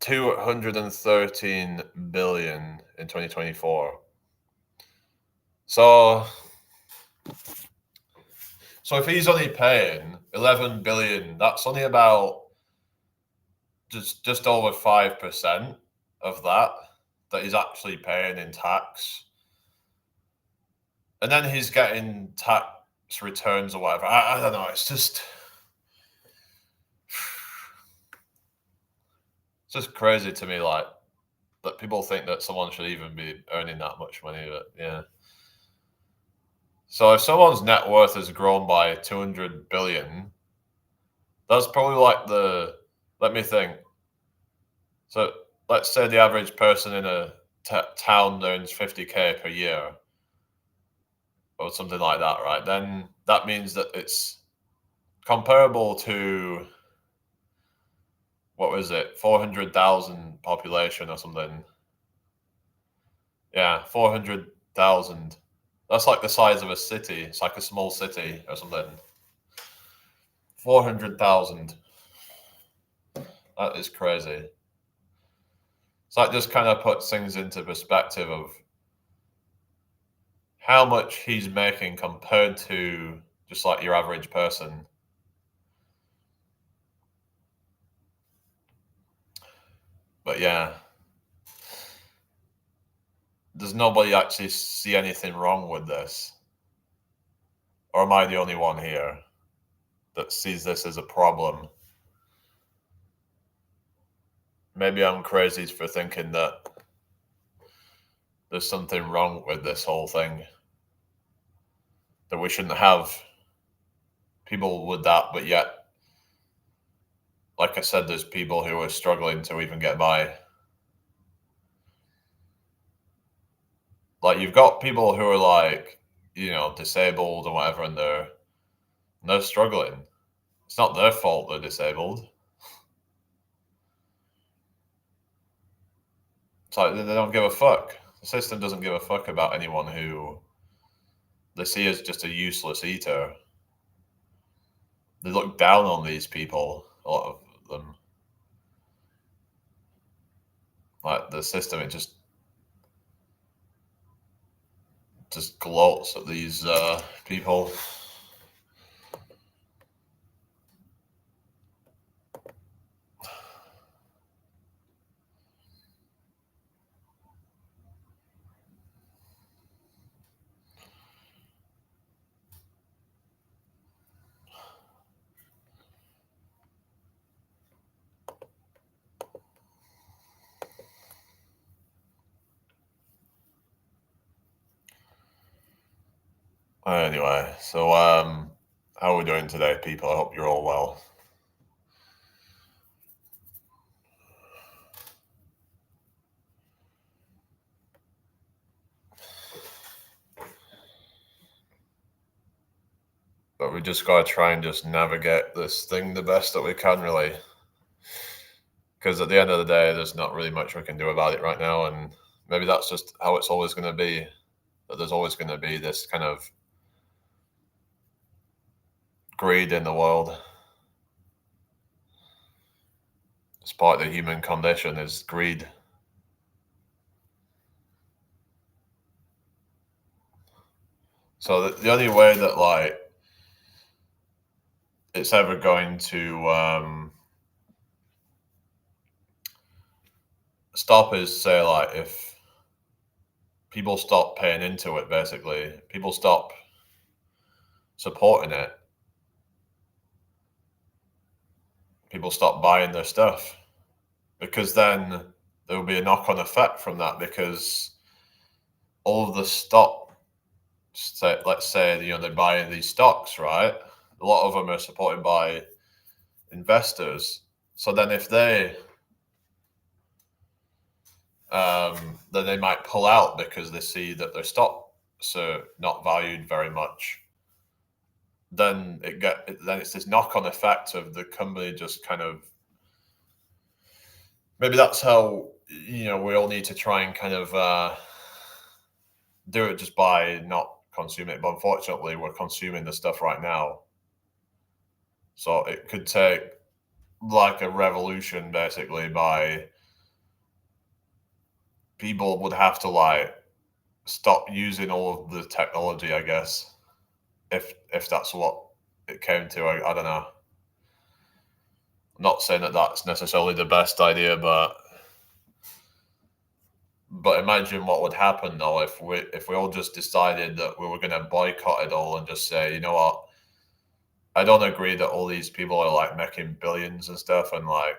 213 billion in 2024. So if he's only paying 11 billion, that's only about just over 5% of that he's actually paying in tax. And then he's getting tax returns or whatever. I don't know. It's just crazy to me, like, that people think that someone should even be earning that much money. But yeah. So if someone's net worth has grown by 200 billion, that's probably like let me think. So let's say the average person in a town earns 50K per year or something like that, right? Then that means that it's comparable to, what was it, 400,000 population or something. Yeah, 400,000. That's like the size of a city. It's like a small city or something. 400,000. That is crazy. So that just kind of puts things into perspective of how much he's making compared to just like your average person. But yeah, does nobody actually see anything wrong with this? Or am I the only one here that sees this as a problem? Maybe I'm crazy for thinking that there's something wrong with this whole thing, that we shouldn't have people with that, but yet, like I said, there's people who are struggling to even get by. Like, you've got people who are like, disabled or whatever, and they're struggling. It's not their fault they're disabled. It's like they don't give a fuck. The system doesn't give a fuck about anyone who they see as just a useless eater. They look down on these people, a lot of them. Like, the system, it just gloats at these people. Anyway, so how are we doing today, people? I hope you're all well. But we just gotta try and just navigate this thing the best that we can, really. Because at the end of the day, there's not really much we can do about it right now, and maybe that's just how it's always going to be. That there's always going to be this kind of greed in the world. It's part of the human condition, is greed. So the only way that, like, it's ever going to stop is, say, like, if people stop paying into it, basically, people stop supporting it, people stop buying their stuff, because then there will be a knock-on effect from that, because all of the stock, let's say, they're buying these stocks, right? A lot of them are supported by investors. So then if then they might pull out because they see that their stocks are not valued very much. Then it's this knock-on effect of the company just kind of, maybe that's how, we all need to try and kind of do it, just by not consuming it. But unfortunately, we're consuming the stuff right now. So it could take like a revolution, basically, by people would have to like stop using all of the technology, I guess, if that's what it came to. I don't know. I'm not saying that that's necessarily the best idea, but imagine what would happen though if we all just decided that we were going to boycott it all and just say, you know what, I don't agree that all these people are like making billions and stuff, and like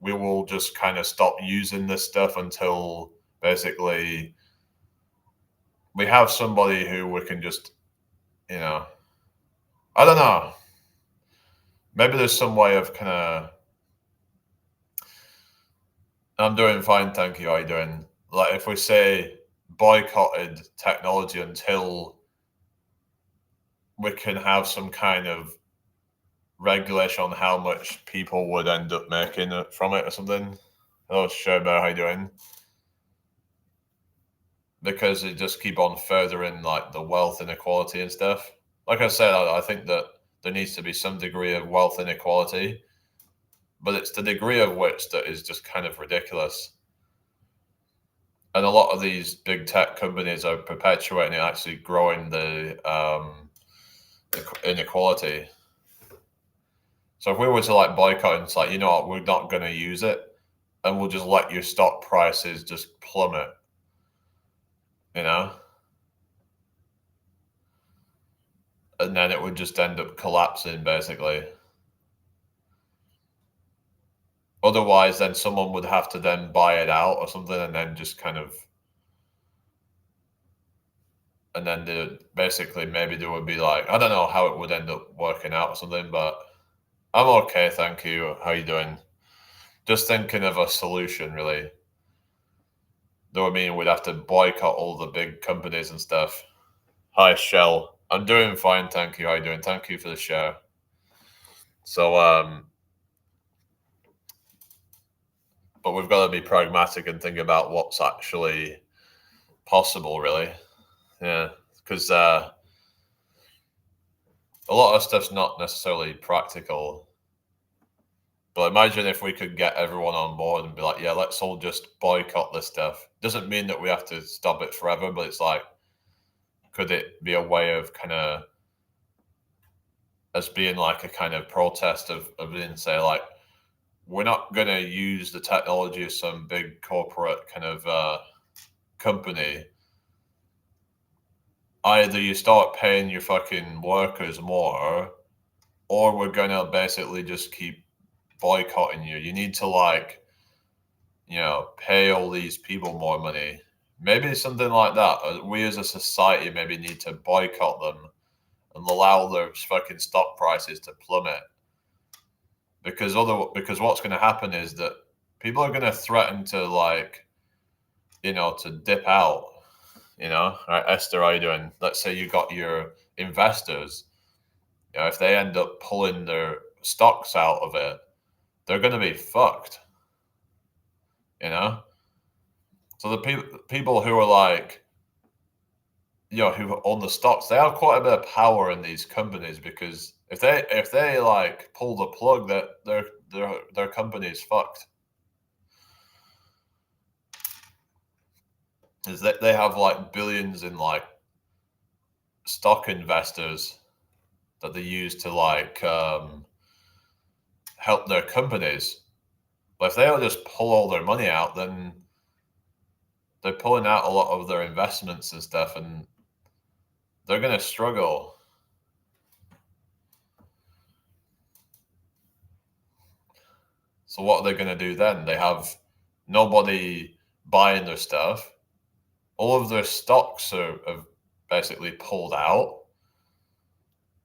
we will just kind of stop using this stuff until basically we have somebody who we can just, you know, I don't know. Maybe there's some way of kind of. I'm doing fine, thank you. How are you doing? Like if we say boycotted technology until we can have some kind of regulation on how much people would end up making from it or something. Hello, Sherber, how you doing? Because it just keep on furthering like the wealth inequality and stuff. Like I said, I think that there needs to be some degree of wealth inequality, but it's the degree of which that is just kind of ridiculous. And a lot of these big tech companies are perpetuating and actually growing the inequality. So if we were to like boycott and it's like, you know what, we're not going to use it, and we'll just let your stock prices just plummet, you know, and then it would just end up collapsing basically. Otherwise, then someone would have to then buy it out or something, and then just kind of, and then basically maybe there would be like, I don't know how it would end up working out or something, but I'm okay, thank you. How you doing? Just thinking of a solution, really. Though I mean, we'd have to boycott all the big companies and stuff. Hi, Shell. I'm doing fine, thank you. How you doing? Thank you for the share. So, but we've got to be pragmatic and think about what's actually possible, really. Yeah, because a lot of stuff's not necessarily practical. But imagine if we could get everyone on board and be like, yeah, let's all just boycott this stuff. Doesn't mean that we have to stop it forever, but it's like, could it be a way of kind of as being like a kind of protest of being say like, we're not going to use the technology of some big corporate kind of company. Either you start paying your fucking workers more, or we're going to basically just keep boycotting you. You need to like, you know, pay all these people more money. Maybe something like that. We as a society maybe need to boycott them and allow their fucking stock prices to plummet. Because what's going to happen is that people are going to threaten to like, you know, to dip out. You know, all right, Esther, how you doing? Let's say you got your investors. You know, if they end up pulling their stocks out of it, they're going to be fucked. You know, so the people who are like, you know, who own the stocks, they have quite a bit of power in these companies because if they like pull the plug, that their company is fucked. Is that they have like billions in like stock investors that they use to like help their companies. But if they all just pull all their money out, then they're pulling out a lot of their investments and stuff, and they're going to struggle. So what are they going to do then? They have nobody buying their stuff. All of their stocks have basically pulled out.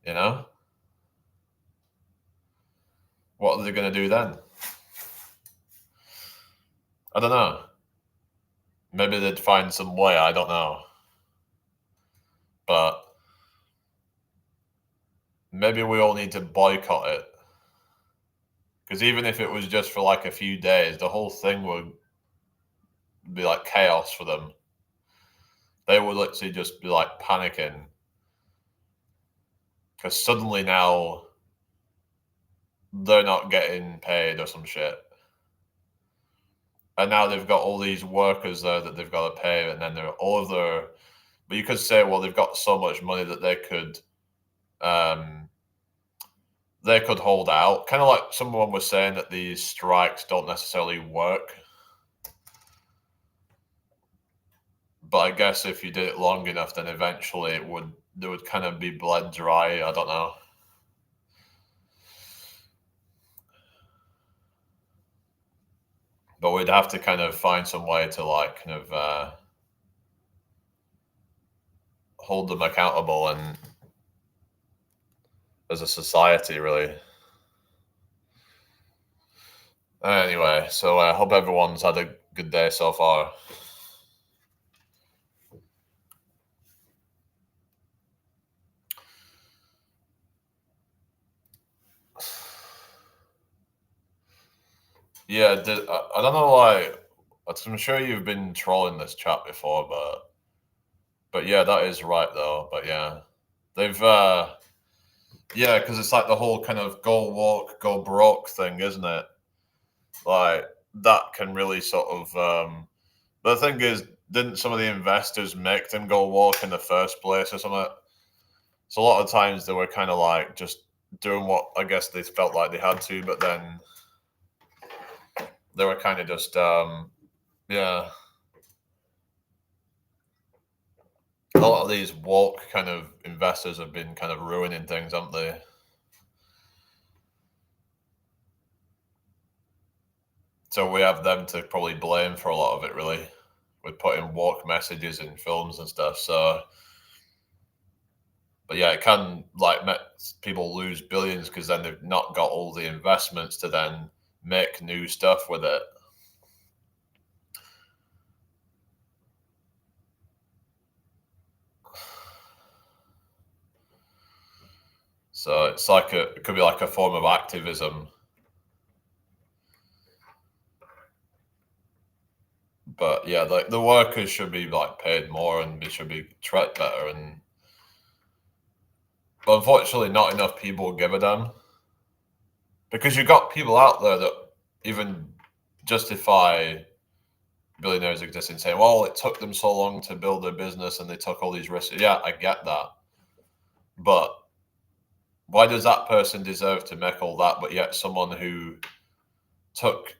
You know, what are they going to do then? I don't know. Maybe they'd find some way. I don't know. But maybe we all need to boycott it. Because even if it was just for like a few days, the whole thing would be like chaos for them. They would literally just be like panicking. Because suddenly now they're not getting paid or some shit. and now they've got all these workers there that they've got to pay, and then they're all of their. But you could say, well, they've got so much money that they could hold out. Kind of like someone was saying that these strikes don't necessarily work. But I guess if you did it long enough, then eventually they would kind of be bled dry. I don't know. But we'd have to kind of find some way to like kind of hold them accountable and as a society, really. Anyway, so I hope everyone's had a good day so far. Yeah, I don't know why. I'm sure you've been trolling this chat before, but yeah, that is right though. But yeah, they've yeah, because it's like the whole kind of go woke, go broke thing, isn't it? Like that can really sort of. But the thing is, didn't some of the investors make them go woke in the first place or something? So a lot of times they were kind of like just doing what I guess they felt like they had to, but then they were kind of just yeah. A lot of these woke kind of investors have been kind of ruining things, haven't they? So we have them to probably blame for a lot of it, really, with putting woke messages in films and stuff. So, but yeah, it can like make people lose billions because then they've not got all the investments to then make new stuff with it. So it's like it could be like a form of activism. But yeah, like the workers should be like paid more and they should be treated better. And but unfortunately, not enough people give a damn because you've got people out there that even justify billionaires existing, saying, "Well, it took them so long to build their business and they took all these risks." Yeah, I get that, but why does that person deserve to make all that, but yet someone who took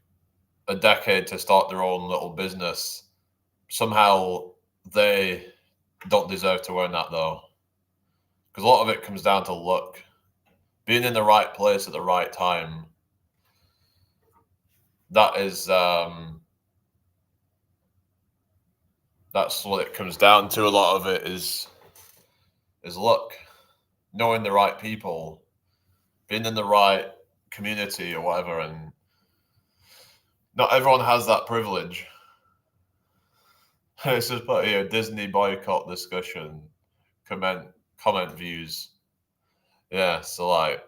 a decade to start their own little business somehow they don't deserve to earn that though? Because a lot of it comes down to luck, being in the right place at the right time. That is that's what it comes down to. A lot of it is luck, knowing the right people, being in the right community or whatever, and not everyone has that privilege. It's just put here Disney boycott discussion, comment comment views. Yeah, so like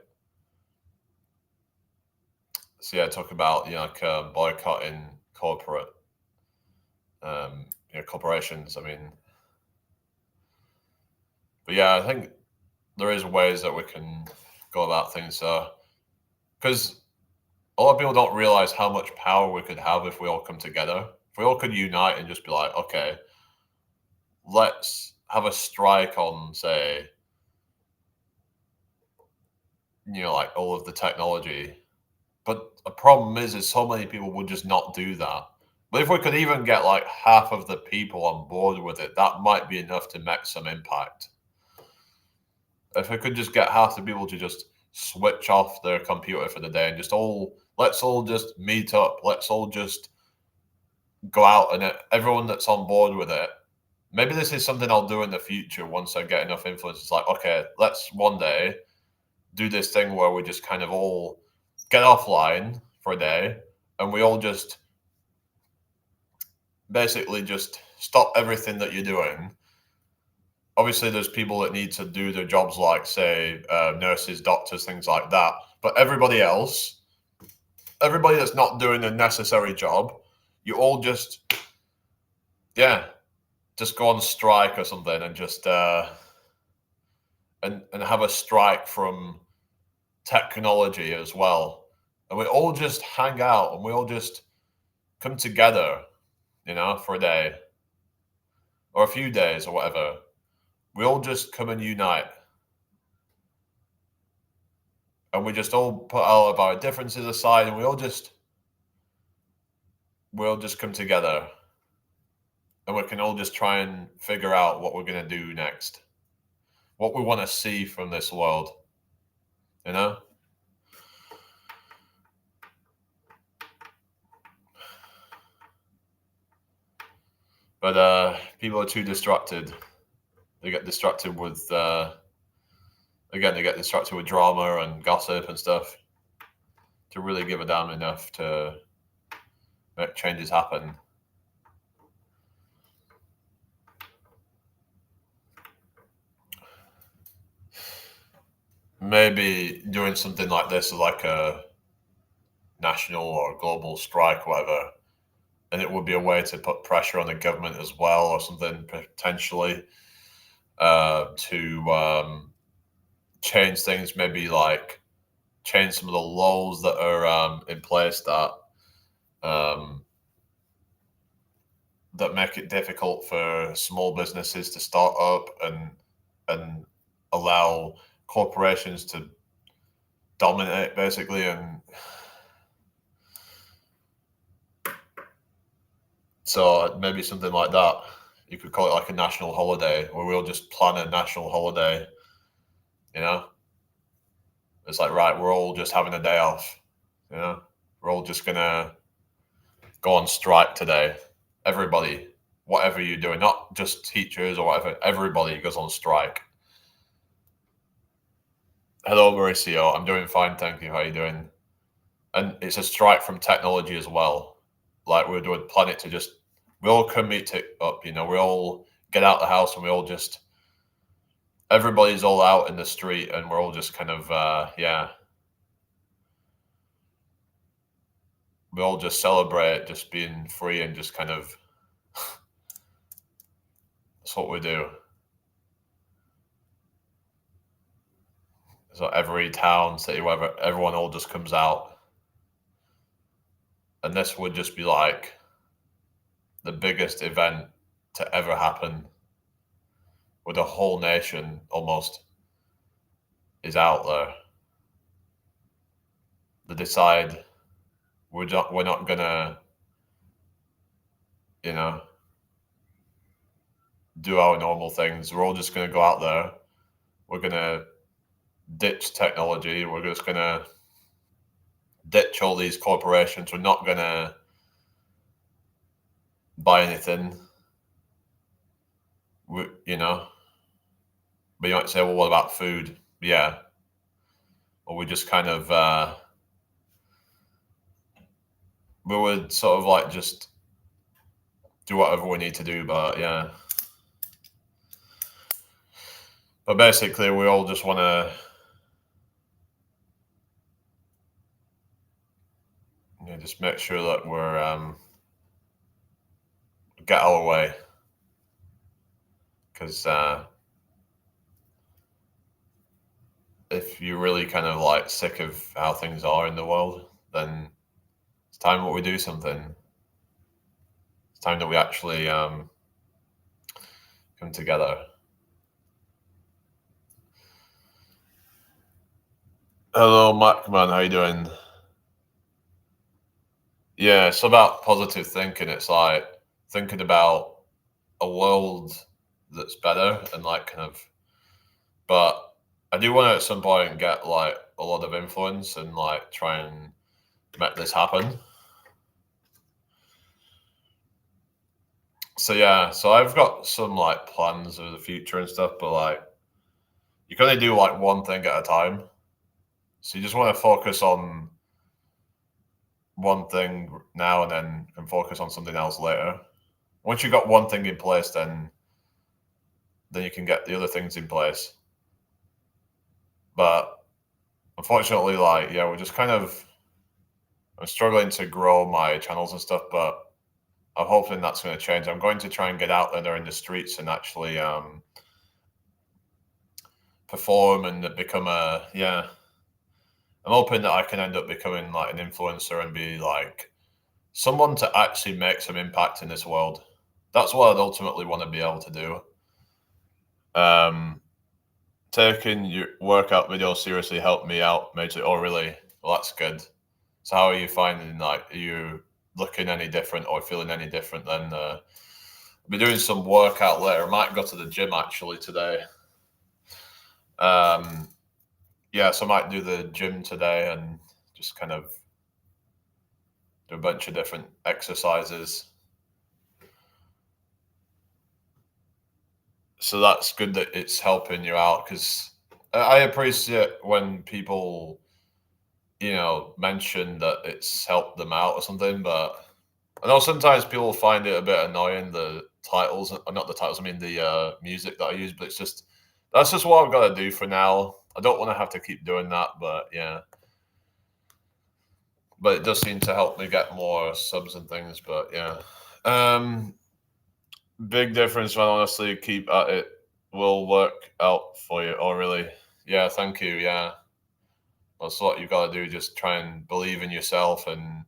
so yeah, talk about like boycotting corporate corporations. I mean, but yeah, I think there is ways that we can go about things. So because a lot of people don't realize how much power we could have if we all come together. If we all could unite and just be like, okay, let's have a strike on, say, like all of the technology. But the problem is so many people would just not do that. But if we could even get like half of the people on board with it, that might be enough to make some impact. If we could just get half the people to just switch off their computer for the day and let's all just meet up. Let's all just go out and everyone that's on board with it. Maybe this is something I'll do in the future once I get enough influence. It's like, okay, let's one day do this thing where we just kind of all get offline for a day and we all just basically just stop everything that you're doing. Obviously, there's people that need to do their jobs, like, say, nurses, doctors, things like that. But everybody else, everybody that's not doing a necessary job, you all just, yeah, just go on strike or something and just, and have a strike from technology as well. And we all just hang out and we all just come together, you know, for a day or a few days or whatever. We all just come and unite, and we just all put all of our differences aside, and we'll just come together, and we can all just try and figure out what we're going to do next, what we want to see from this world, you know? But people are too distracted. They get distracted with again, they get distracted with drama and gossip and stuff to really give a damn enough to make changes happen. Maybe doing something like this, like a national or global strike, or whatever, and it would be a way to put pressure on the government as well, or something potentially to change things. Maybe like change some of the laws that are in place that make it difficult for small businesses to start up and allow corporations to dominate basically. And so maybe something like that. You could call it like a national holiday, where we'll just plan a national holiday, you know? It's like, right, we're all just having a day off, you know? We're all just gonna go on strike today. Everybody, whatever you're doing, not just teachers or whatever, everybody goes on strike. Hello, Mauricio. I'm doing fine, thank you. How are you doing? And it's a strike from technology as well. Like we're doing planet to just we all come meet it up, you know, we all get out the house and we all just everybody's all out in the street and we're all just kind of we all just celebrate just being free and just kind of that's what we do. So every town, city, whatever, everyone all just comes out. And this would just be like the biggest event to ever happen, with the whole nation almost is out there. They decide we're not gonna, you know, do our normal things. We're all just gonna go out there. We're gonna ditch technology. We're just gonna ditch all these corporations. We're not gonna buy anything. You know, but you might say, well, what about food? Yeah. Well, we just kind of we would sort of like just do whatever we need to do, but yeah. But basically, we all just want to just make sure that we're get our way, because if you're really kind of like sick of how things are in the world, then it's time that we do something. It's time that we actually come together. Hello, Macman. How you doing? Yeah, it's about positive thinking. It's like thinking about a world that's better and like kind of. But I do want to at some point get like a lot of influence and like try and make this happen. So yeah, so I've got some like plans of the future and stuff, but like you can only do like one thing at a time. So you just want to focus on one thing now and then and focus on something else later. Once you've got one thing in place, then you can get the other things in place. But unfortunately, like yeah, we're just kind of I'm struggling to grow my channels and stuff, but I'm hoping that's going to change. I'm going to try and get out there in the streets and actually perform and become a I'm hoping that I can end up becoming like an influencer and be like someone to actually make some impact in this world. That's what I'd ultimately want to be able to do. Taking your workout videos seriously helped me out majorly. Oh, really? Well, that's good. So, how are you finding? Like, are you looking any different or feeling any different than? I'll be doing some workout later. I might go to the gym actually today. Yeah, so I might do the gym today and just kind of do a bunch of different exercises. So that's good that it's helping you out because I appreciate when people, mention that it's helped them out or something. But I know sometimes people find it a bit annoying, the titles, not the titles, I mean the music that I use, but that's just what I've got to do for now. I don't want to have to keep doing that, but yeah. But it does seem to help me get more subs and things, but yeah. Big difference, man. Honestly, keep at it. Will work out for you. Oh, really? Yeah, thank you. Yeah. That's what you've got to do. Just try and believe in yourself, and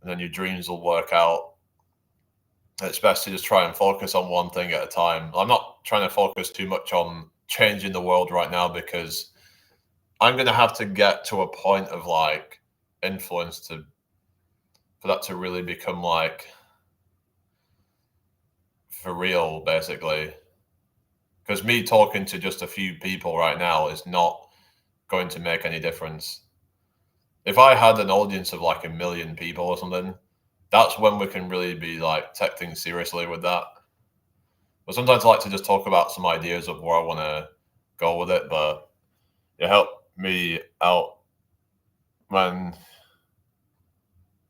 then your dreams will work out. It's best to just try and focus on one thing at a time. I'm not trying to focus too much on changing the world right now because I'm going to have to get to a point of like influence for that to really become like for real, basically. Because me talking to just a few people right now is not going to make any difference. If I had an audience of like 1 million people or something, that's when we can really be like taking things seriously with that. But sometimes I like to just talk about some ideas of where I want to go with it. But it helped me out, man.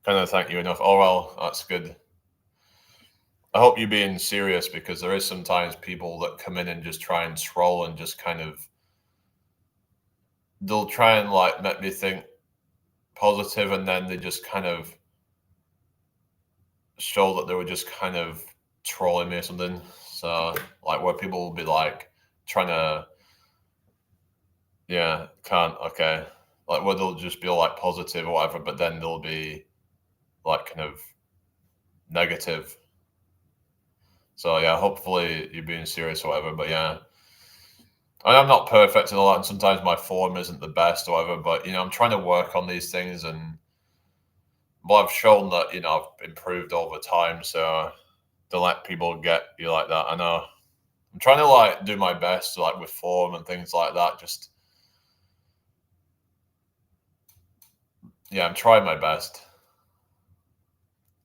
Kind of thank you enough. Oh well, that's good. I hope you're being serious because there is sometimes people that come in and just try and troll and just kind of they'll try and like make me think positive and then they just kind of show that they were just kind of trolling me or something. So like where people will be like trying to yeah, can't okay. Like where they'll just be like positive or whatever, but then they'll be like kind of negative. So yeah, hopefully you're being serious or whatever. But yeah. I'm not perfect and all that, and sometimes my form isn't the best or whatever, but I'm trying to work on these things and well, I've shown that, I've improved over time, so don't let people get you like that. I know. I'm trying to like do my best like with form and things like that. Just yeah, I'm trying my best.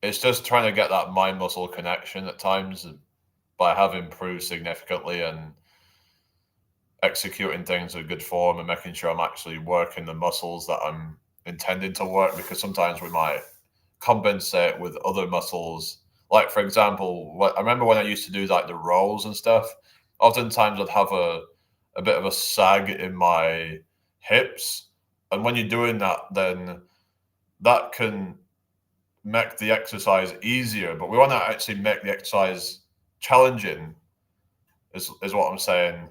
It's just trying to get that mind muscle connection at times, but I have improved significantly and executing things with good form and making sure I'm actually working the muscles that I'm intending to work because sometimes we might compensate with other muscles. Like for example, I remember when I used to do like the rows and stuff, oftentimes I'd have a bit of a sag in my hips. And when you're doing that, then that can make the exercise easier. But we want to actually make the exercise challenging, is what I'm saying.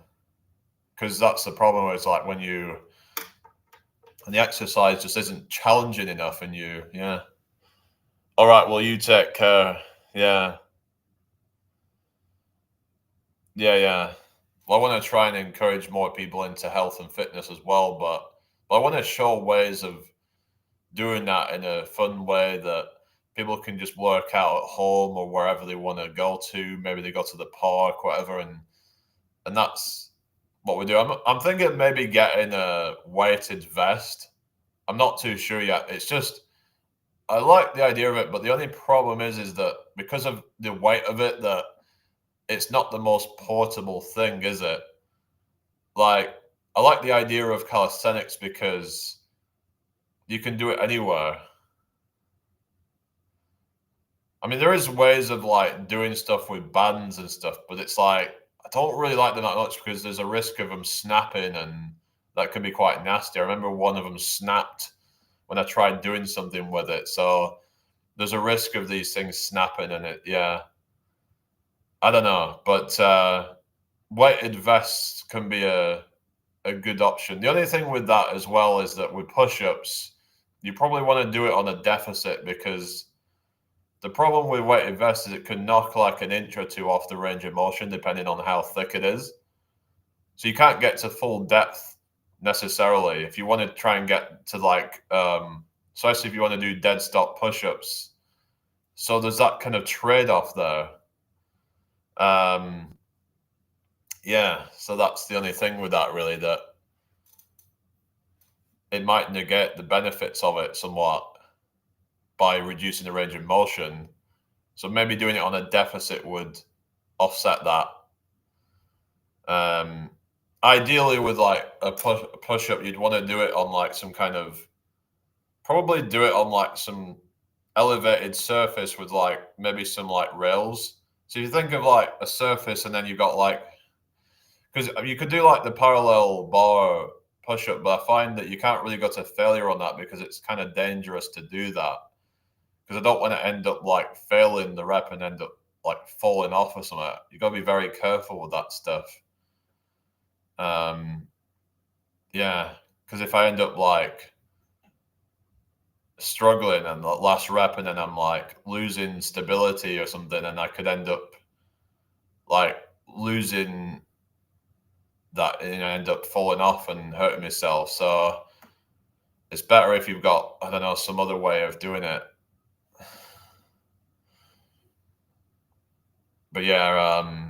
Because that's the problem where it's like when the exercise just isn't challenging enough and yeah. All right, well, you take care. Yeah. Yeah, yeah. Well, I want to try and encourage more people into health and fitness as well, but I want to show ways of doing that in a fun way that people can just work out at home or wherever they want to go to. Maybe they go to the park, whatever, and that's what we do. I'm thinking maybe getting a weighted vest. I'm not too sure yet. It's just I like the idea of it, but the only problem is that because of the weight of it, that it's not the most portable thing, is it? Like, I like the idea of calisthenics because you can do it anywhere. I mean, there is ways of like doing stuff with bands and stuff, but it's like I don't really like them that much because there's a risk of them snapping, and that can be quite nasty. I remember one of them snapped when I tried doing something with it, so there's a risk of these things snapping, and yeah, I don't know, but weighted vests can be a good option. The only thing with that as well is that with push-ups, you probably want to do it on a deficit, because the problem with weighted vests is it can knock like an inch or two off the range of motion depending on how thick it is. So you can't get to full depth necessarily. If you want to try and get to like, especially if you want to do dead stop push-ups. So there's that kind of trade-off there. Yeah, so that's the only thing with that, really, that it might negate the benefits of it somewhat by reducing the range of motion. So maybe doing it on a deficit would offset that. Ideally, with like a push-up, you'd want to do it on like some kind of, probably do it on like some elevated surface with like maybe some like rails. So you think of like a surface, and then you've got like, because you could do like the parallel bar push-up, but I find that you can't really go to failure on that because it's kind of dangerous to do that. Because I don't want to end up like failing the rep and end up like falling off or something. You got to be very careful with that stuff. Yeah, because if I end up like struggling and the last rep, and then I'm like losing stability or something, and I could end up like losing that, end up falling off and hurting myself. So it's better if you've got, I don't know, some other way of doing it. But yeah,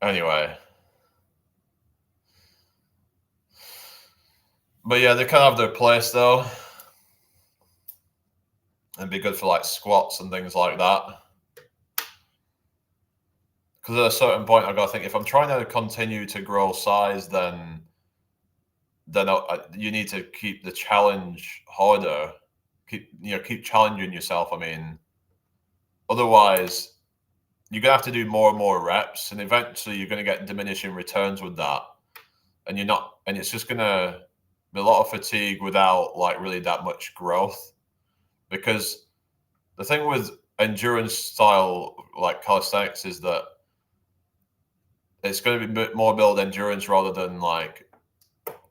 anyway. But yeah, they kind of have their place though. And be good for like squats and things like that. Because at a certain point, I've got to think, if I'm trying to continue to grow size, then you need to keep the challenge harder. Keep challenging yourself. I mean, otherwise, you're gonna have to do more and more reps, and eventually, you're gonna get diminishing returns with that, and it's just gonna be a lot of fatigue without like really that much growth. Because the thing with endurance style like calisthenics is that it's going to be more build endurance rather than like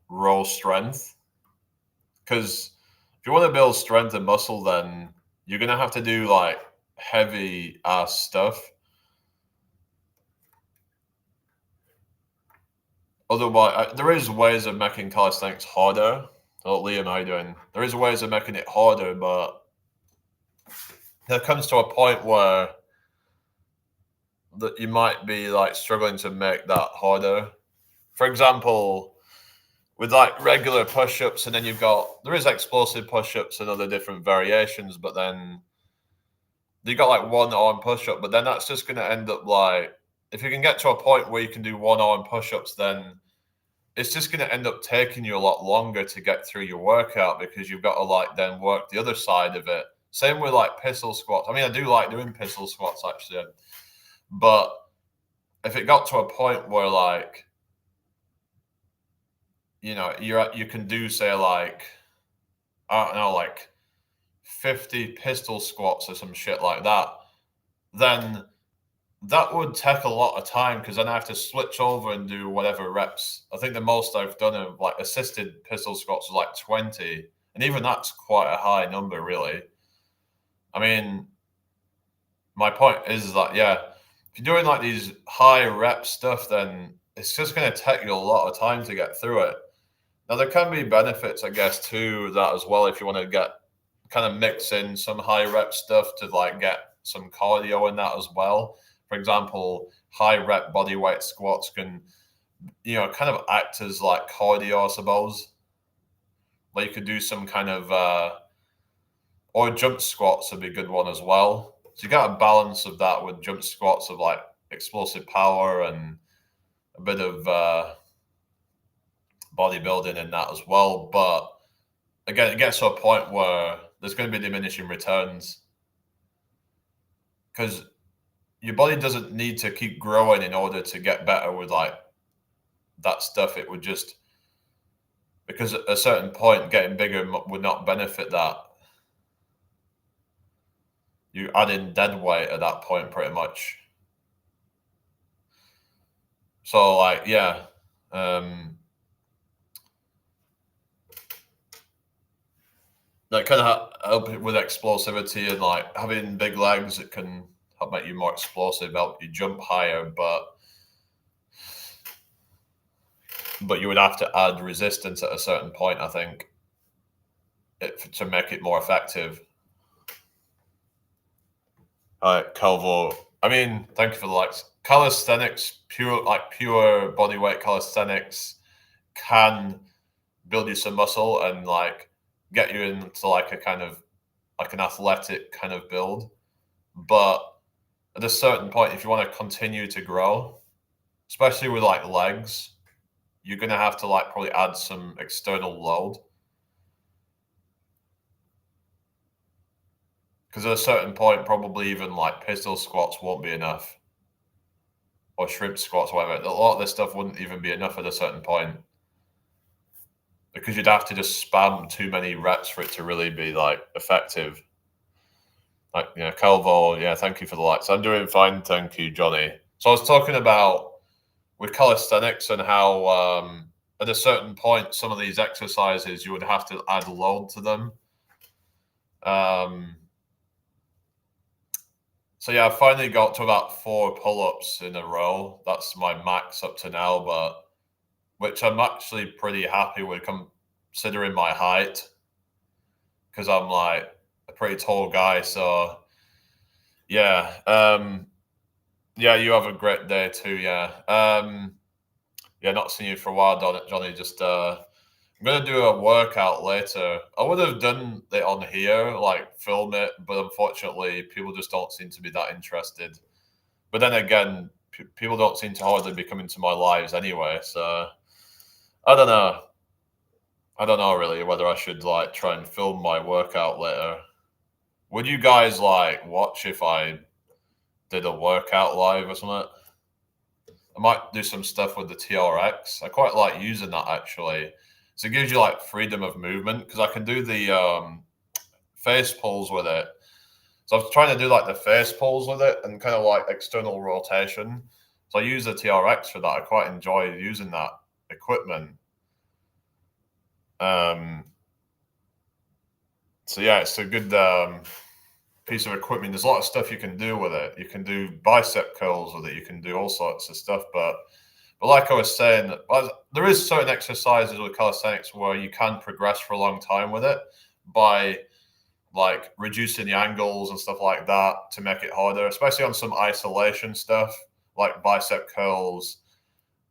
raw strength. Because if you want to build strength and muscle, then you're going to have to do like heavy ass stuff. Otherwise, there is ways of making calisthenics harder. Oh, Liam, how you doing? There is ways of making it harder, but there comes to a point where that you might be like struggling to make that harder. For example, with like regular push-ups, and then there is explosive push-ups and other different variations, but then you got like one arm push-up, but then that's just going to end up like, if you can get to a point where you can do one arm push-ups, then it's just going to end up taking you a lot longer to get through your workout, because you've got to like then work the other side of it. Same with like pistol squats. I mean, I do like doing pistol squats actually, but if it got to a point where like, you can do, say, like, I don't know, like 50 pistol squats or some shit like that, then that would take a lot of time, because then I have to switch over and do whatever reps. I think the most I've done of like assisted pistol squats was like 20. And even that's quite a high number, really. I mean, my point is that, yeah, if you're doing like these high rep stuff, then it's just going to take you a lot of time to get through it. Now, there can be benefits, I guess, to that as well, if you want to kind of mix in some high rep stuff to like get some cardio in that as well. For example, high rep body weight squats can, kind of act as like cardio, I suppose. Like you could do some kind of, or jump squats would be a good one as well. So you got a balance of that with jump squats of like explosive power and a bit of bodybuilding in that as well. But again, it gets to a point where there's going to be diminishing returns, because your body doesn't need to keep growing in order to get better with like that stuff. It would just, because at a certain point, getting bigger would not benefit that. You add in dead weight at that point, pretty much. So, like, yeah. that kind of help with explosivity and like having big legs. It can help make you more explosive, help you jump higher, but you would have to add resistance at a certain point, I think, to make it more effective. All right, Calvo. I mean, thank you for the likes. Calisthenics, pure body weight calisthenics, can build you some muscle and like get you into like a kind of like an athletic kind of build. But at a certain point, if you want to continue to grow, especially with like legs, you're gonna have to like probably add some external load. Because at a certain point, probably even like pistol squats won't be enough, or shrimp squats, whatever. A lot of this stuff wouldn't even be enough at a certain point, because you'd have to just spam too many reps for it to really be like effective. Like, yeah, Calvo, yeah, thank you for the likes. I'm doing fine, thank you, Johnny. So I was talking about with calisthenics and how at a certain point, some of these exercises you would have to add load to them. So yeah, I finally got to about 4 pull-ups in a row. That's my max up to now, but which I'm actually pretty happy with considering my height, because I'm like a pretty tall guy. So yeah, yeah, you have a great day too. Yeah, yeah, not seen you for a while, Johnny. Just I'm gonna do a workout later. I would have done it on here, like film it, but unfortunately, people just don't seem to be that interested. But then again, people don't seem to hardly be coming to my lives anyway. So I don't know. I don't know really whether I should like try and film my workout later. Would you guys like watch if I did a workout live or something? I might do some stuff with the TRX. I quite like using that actually. So it gives you like freedom of movement, because I can do the face pulls with it. So I was trying to do like the face pulls with it and kind of like external rotation. So I use the TRX for that. I quite enjoy using that equipment. So yeah, it's a good piece of equipment. There's a lot of stuff you can do with it. You can do bicep curls with it. You can do all sorts of stuff. But like I was saying, there is certain exercises with calisthenics where you can progress for a long time with it by like reducing the angles and stuff like that to make it harder, especially on some isolation stuff like bicep curls,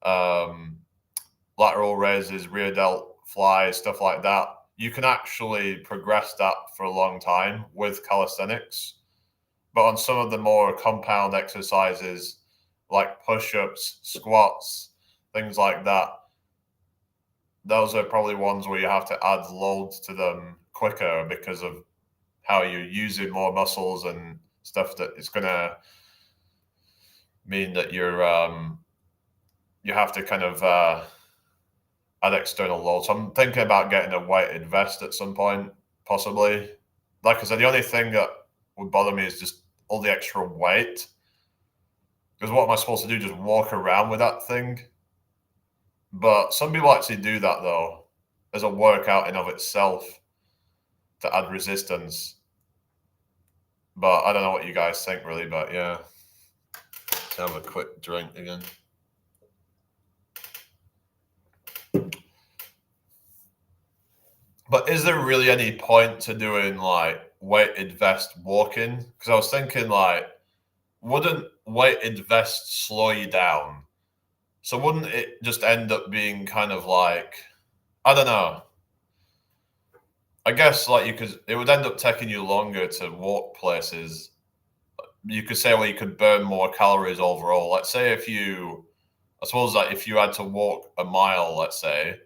lateral raises, rear delt flies, stuff like that. You can actually progress that for a long time with calisthenics. But on some of the more compound exercises like push-ups, squats, things like that, those are probably ones where you have to add loads to them quicker because of how you're using more muscles and stuff. That it's going to mean that you have to kind of add external load. So I'm thinking about getting a weighted vest at some point, possibly. Like I said, the only thing that would bother me is just all the extra weight. Because what am I supposed to do? Just walk around with that thing? But some people actually do that though, as a workout in of itself, to add resistance. But I don't know what you guys think really, but yeah. Let's have a quick drink again. But is there really any point to doing like weighted vest walking? Because I was thinking like, wouldn't weighted vest slow you down? So wouldn't it just end up being kind of like, I don't know. I guess like it would end up taking you longer to walk places. You could say, well, you could burn more calories overall. Let's say I suppose that if you had to walk a mile, let's say,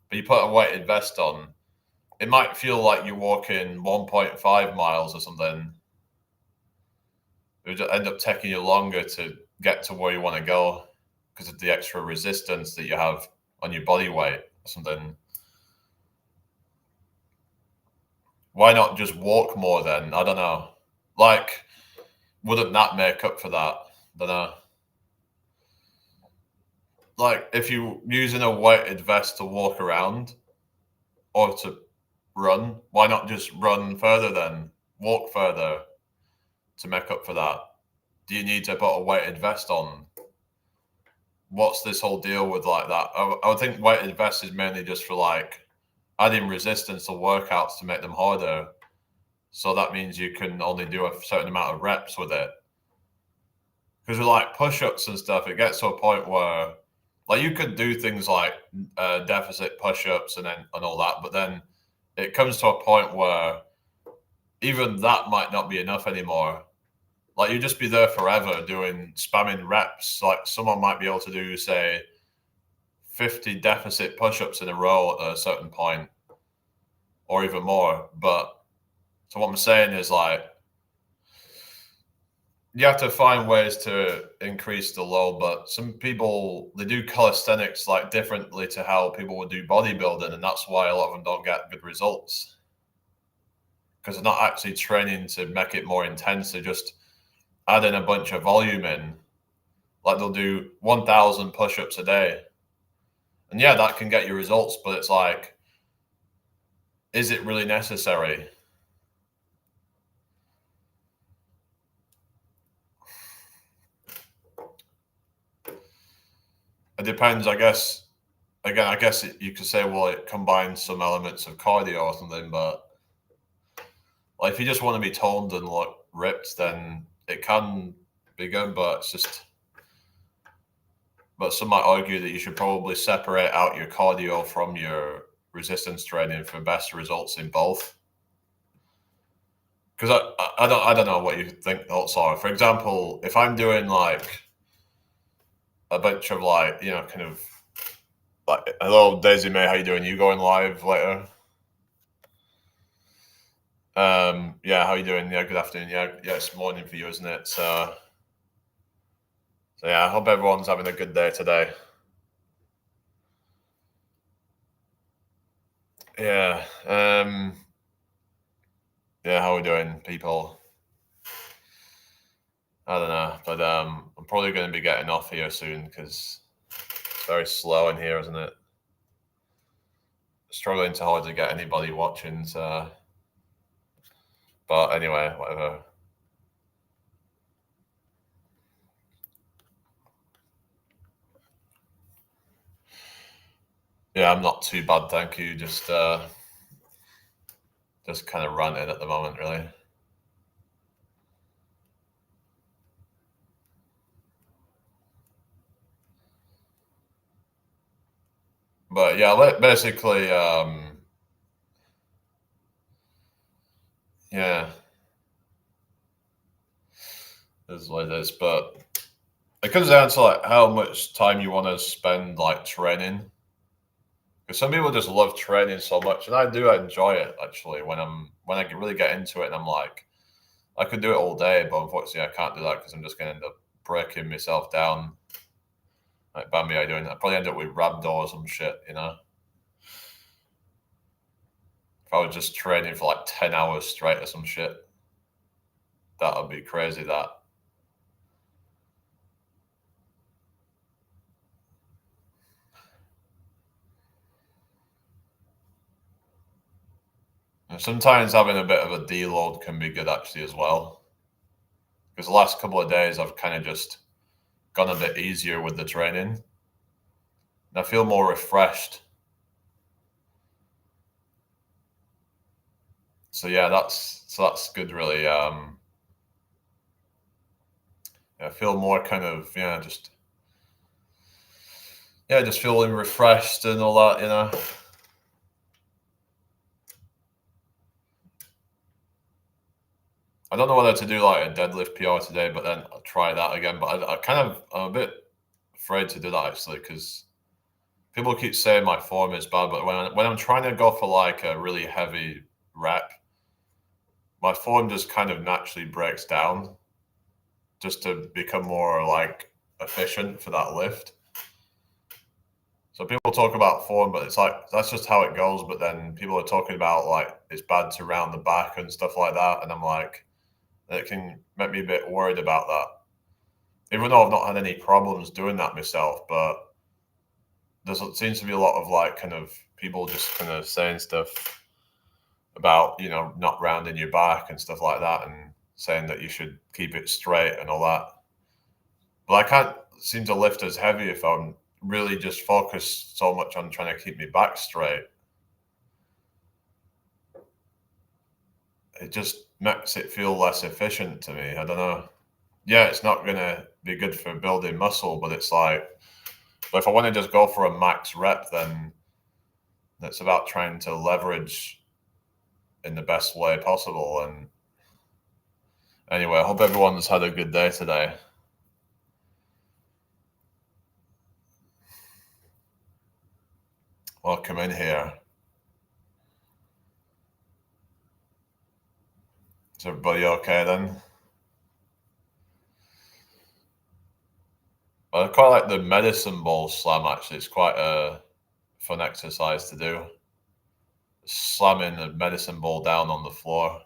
but you put a weighted vest on, it might feel like you're walking 1.5 miles or something. It would end up taking you longer to get to where you want to go because of the extra resistance that you have on your body weight or something. Why not just walk more then? I don't know. Like, wouldn't that make up for that? I don't know. Like, if you're using a weighted vest to walk around or to run? Why not just run further then? Walk further to make up for that? Do you need to put a weighted vest on? What's this whole deal with like that? I would think weighted vest is mainly just for like adding resistance to workouts to make them harder. So that means you can only do a certain amount of reps with it. Because with like push-ups and stuff, it gets to a point where like you could do things like deficit push-ups and all that, but then it comes to a point where even that might not be enough anymore. Like you just be there forever doing spamming reps. Like someone might be able to do, say, 50 deficit push-ups in a row at a certain point, or even more. But so what I'm saying is like you have to find ways to increase the load, but some people they do calisthenics like differently to how people would do bodybuilding, and that's why a lot of them don't get good results. Because they're not actually training to make it more intense, they're just adding a bunch of volume in. Like they'll do 1,000 push-ups a day. And yeah, that can get you results, but it's like, is it really necessary? It depends, I guess. Again, I guess you could say, well, it combines some elements of cardio or something, but like if you just want to be toned and look ripped, then it can be good, but it's just. But some might argue that you should probably separate out your cardio from your resistance training for best results in both. Because I don't know what you think thoughts are. For example, if I'm doing like a bunch of like kind of like hello Daisy May, how you doing? You going live later? Yeah, how you doing? Yeah, good afternoon. Yeah, it's morning for you, isn't it? So yeah, I hope everyone's having a good day today. Yeah. Yeah, how are we doing, people? I don't know, but I'm probably going to be getting off here soon because it's very slow in here, isn't it? Struggling to hardly get anybody watching. So, but anyway, whatever. Yeah, I'm not too bad, thank you. Just kind of ranting at the moment, really. But yeah, basically, yeah, this is what it is. But it comes down to like how much time you want to spend like training. Because some people just love training so much, and I do enjoy it actually when I really get into it, and I'm like, I could do it all day, but unfortunately I can't do that because I'm just going to end up breaking myself down. Like Bambi, I doing? I probably end up with rhabdo or some shit, If I was just training for like 10 hours straight or some shit, that would be crazy. That. And sometimes having a bit of a deload can be good actually as well. Because the last couple of days I've kind of just gone a bit easier with the training. And I feel more refreshed. So yeah, that's good really. I feel more kind of just feeling refreshed and all that. I don't know whether to do like a deadlift PR today, but then I'll try that again. But I'm a bit afraid to do that actually because people keep saying my form is bad. But when I'm trying to go for like a really heavy rep, my form just kind of naturally breaks down just to become more like efficient for that lift. So people talk about form, but it's like that's just how it goes. But then people are talking about like it's bad to round the back and stuff like that, and I'm like, it can make me a bit worried about that. Even though I've not had any problems doing that myself, but there seems to be a lot of like kind of people just kind of saying stuff about, you know, not rounding your back and stuff like that, and saying that you should keep it straight and all that. But I can't seem to lift as heavy if I'm really just focused so much on trying to keep my back straight. It just makes it feel less efficient to me. I don't know. Yeah, it's not going to be good for building muscle, but it's like, but if I want to just go for a max rep, then it's about trying to leverage in the best way possible. And anyway, I hope everyone's had a good day today. Welcome in here. Is everybody okay then? I quite like the medicine ball slam, actually. It's quite a fun exercise to do. Slamming a medicine ball down on the floor.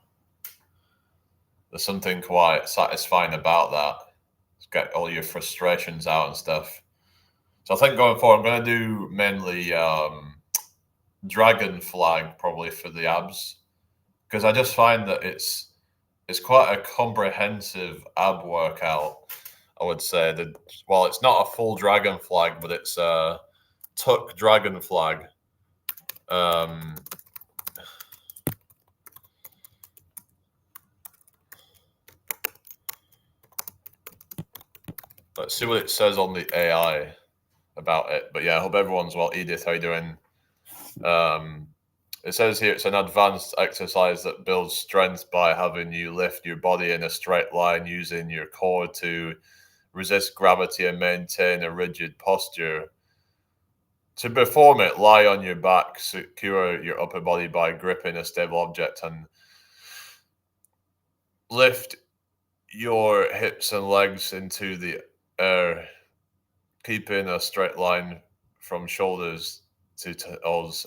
There's something quite satisfying about that. Just get all your frustrations out and stuff. So I think going forward, I'm going to do mainly dragon flag probably for the abs, because I just find that it's quite a comprehensive ab workout. I would say that, well, it's not a full dragon flag, but it's a tuck dragon flag. Let's see what it says on the AI about it. But yeah, I hope everyone's well. Edith, how you doing? It says here it's an advanced exercise that builds strength by having you lift your body in a straight line using your core to resist gravity and maintain a rigid posture. To perform it, lie on your back, secure your upper body by gripping a stable object, and lift your hips and legs into the air, keeping a straight line from shoulders to toes.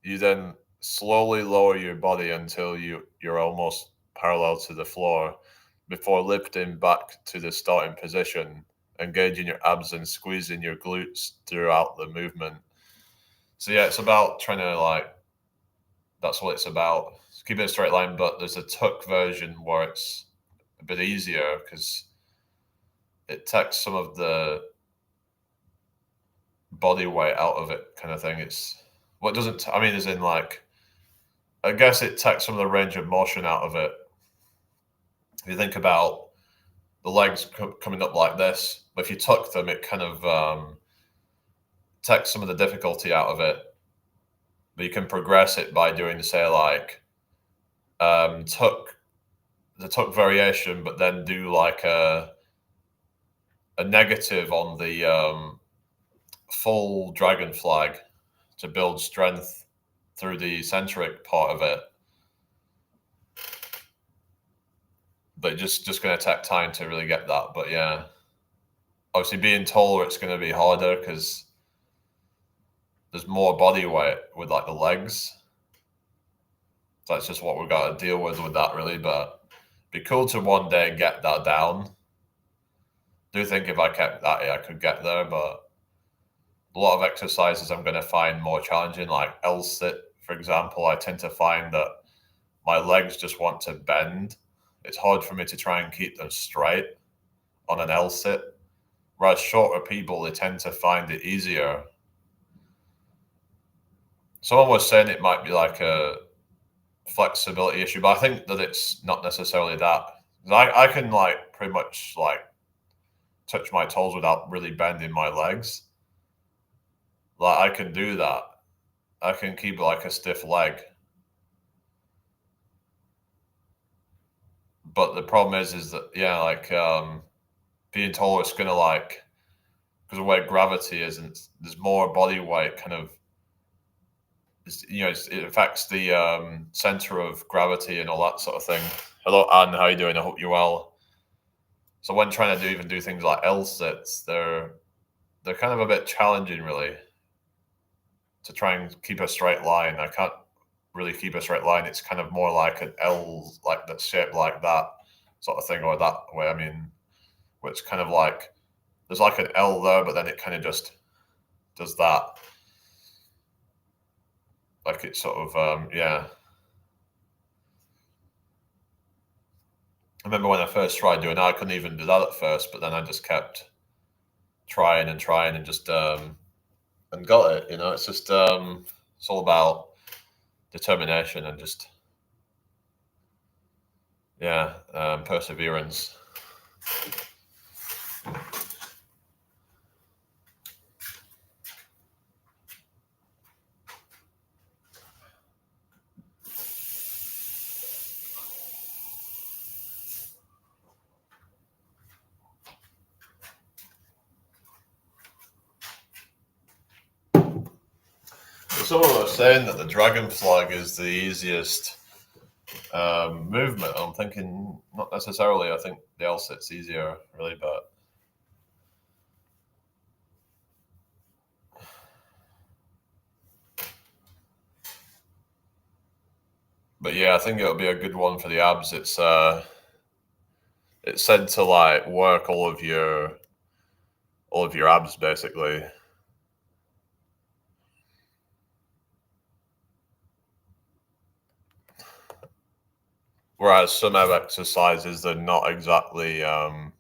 You then slowly lower your body until you're almost parallel to the floor before lifting back to the starting position, engaging your abs and squeezing your glutes throughout the movement. So yeah, it's about trying to like, that's what it's about. It's keeping a straight line, but there's a tuck version where it's a bit easier because it takes some of the body weight out of it, kind of thing. It's what doesn't, I mean, as in like, I guess it takes some of the range of motion out of it. If you think about the legs coming up like this, but if you tuck them, it kind of takes some of the difficulty out of it. But you can progress it by doing, say, like tuck variation, but then do like a negative on the full dragon flag to build strength through the eccentric part of it. But just going to take time to really get that. But yeah, obviously being taller, it's going to be harder because there's more body weight with like the legs. So that's just what we've got to deal with that, really. But it'd be cool to one day get that down. I do think if I kept that, yeah, I could get there. But a lot of exercises I'm going to find more challenging, like L-sit, for example. I tend to find that my legs just want to bend. It's hard for me to try and keep them straight on an L-sit. Whereas shorter people, they tend to find it easier. Someone was saying it might be like a flexibility issue, but I think that it's not necessarily that. I can like pretty much like touch my toes without really bending my legs. Like I can do that. I can keep like a stiff leg. But the problem is that, yeah, like being taller, it's going to like, because of where gravity is, and there's more body weight kind of, you know, it affects the center of gravity and all that sort of thing. Hello, Anne, how you doing? I hope you're well. So when trying to do things like L-sits, they're kind of a bit challenging, really, to try and keep a straight line. I can't really keep a straight line. It's kind of more like an L, like that shape, like that sort of thing, or that way. I mean, where it's kind of like there's like an L there, but then it kind of just does that. Like it's sort of yeah. I remember when I first tried doing that, I couldn't even do that at first, but then I just kept trying and just and got it. You know, it's just it's all about determination and just perseverance. Someone was saying that the dragon flag is the easiest movement. I'm thinking not necessarily. I think the L sit's easier, really, but yeah, I think it'll be a good one for the abs. It's said to like work all of your abs basically. Whereas some ab exercises, they're not exactly they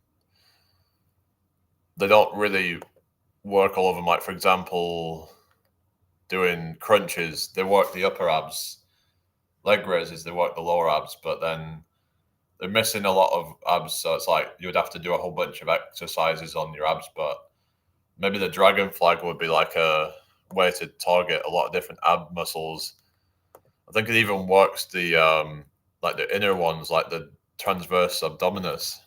don't really work all of them. Like for example, doing crunches, they work the upper abs. Leg raises, they work the lower abs, but then they're missing a lot of abs. So it's like you would have to do a whole bunch of exercises on your abs. But maybe the dragon flag would be like a way to target a lot of different ab muscles. I think it even works the like the inner ones, like the transverse abdominis.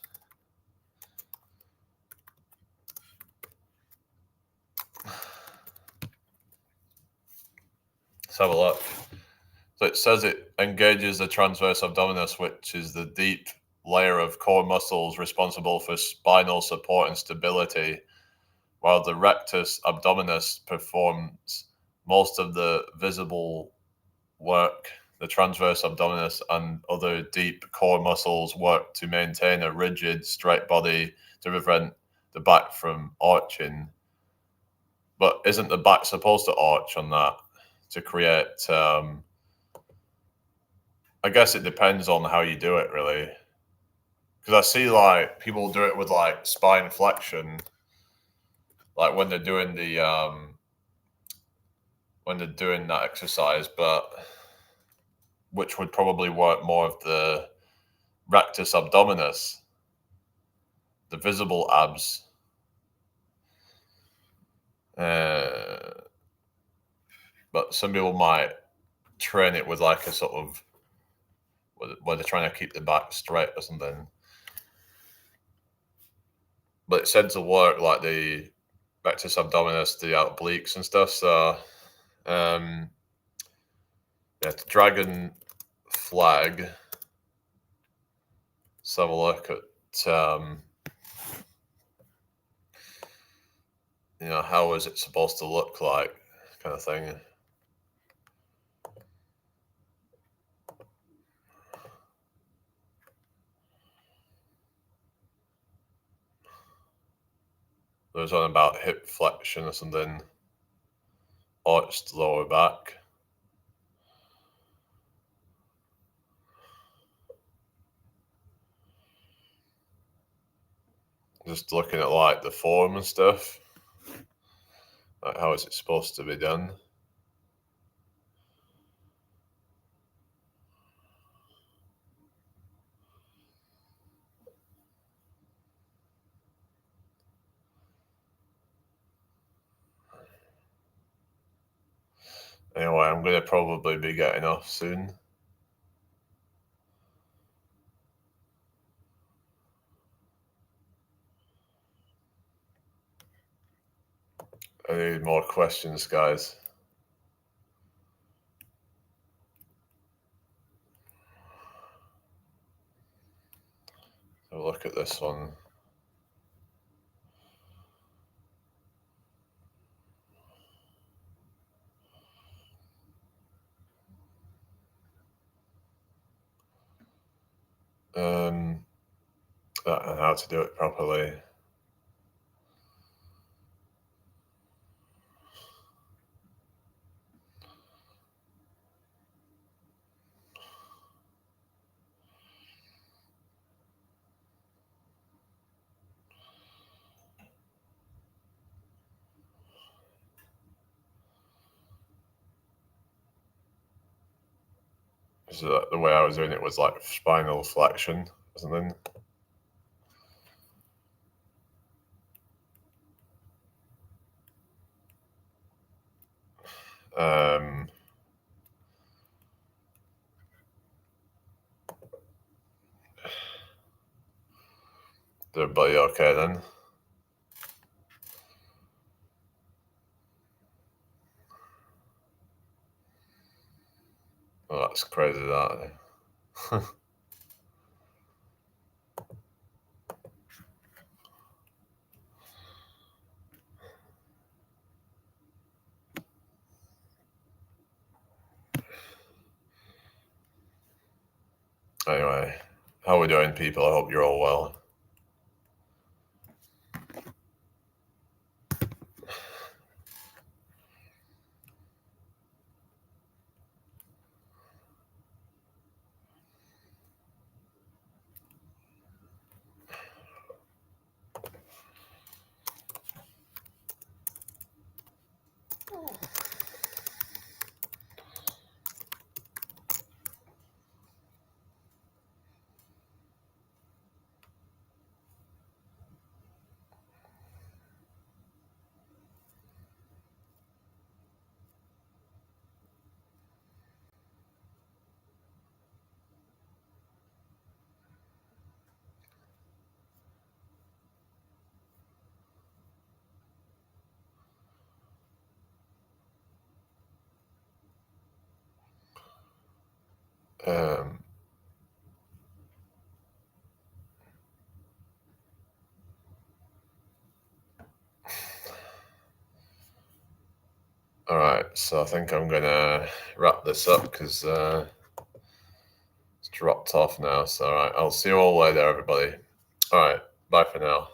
Let's have a look. So it says it engages the transverse abdominis, which is the deep layer of core muscles responsible for spinal support and stability, while the rectus abdominis performs most of the visible work. The transverse abdominis and other deep core muscles work to maintain a rigid, straight body to prevent the back from arching. But isn't the back supposed to arch on that to create? I guess it depends on how you do it, really. Because I see like people do it with like spine flexion, like when they're doing that exercise, but which would probably work more of the rectus abdominis, the visible abs. But some people might train it with like a sort of where they're trying to keep the back straight or something. But it said to work like the rectus abdominis, the obliques and stuff. So um, yeah, the dragon flag. Let's have a look at how is it supposed to look like, kind of thing. There's one about hip flexion or something, arched lower back. Just looking at like the form and stuff. Like how is it supposed to be done? Anyway, I'm going to probably be getting off soon. Any more questions, guys? Have a look at this one. And how to do it properly. So the way I was doing it was like spinal flexion or something. Is everybody okay then? Oh, that's crazy, that. Anyway, how are we doing, people? I hope you're all well. All right, so I think I'm gonna wrap this up because it's dropped off now. So all right, I'll see you all later, everybody. All right, bye for now.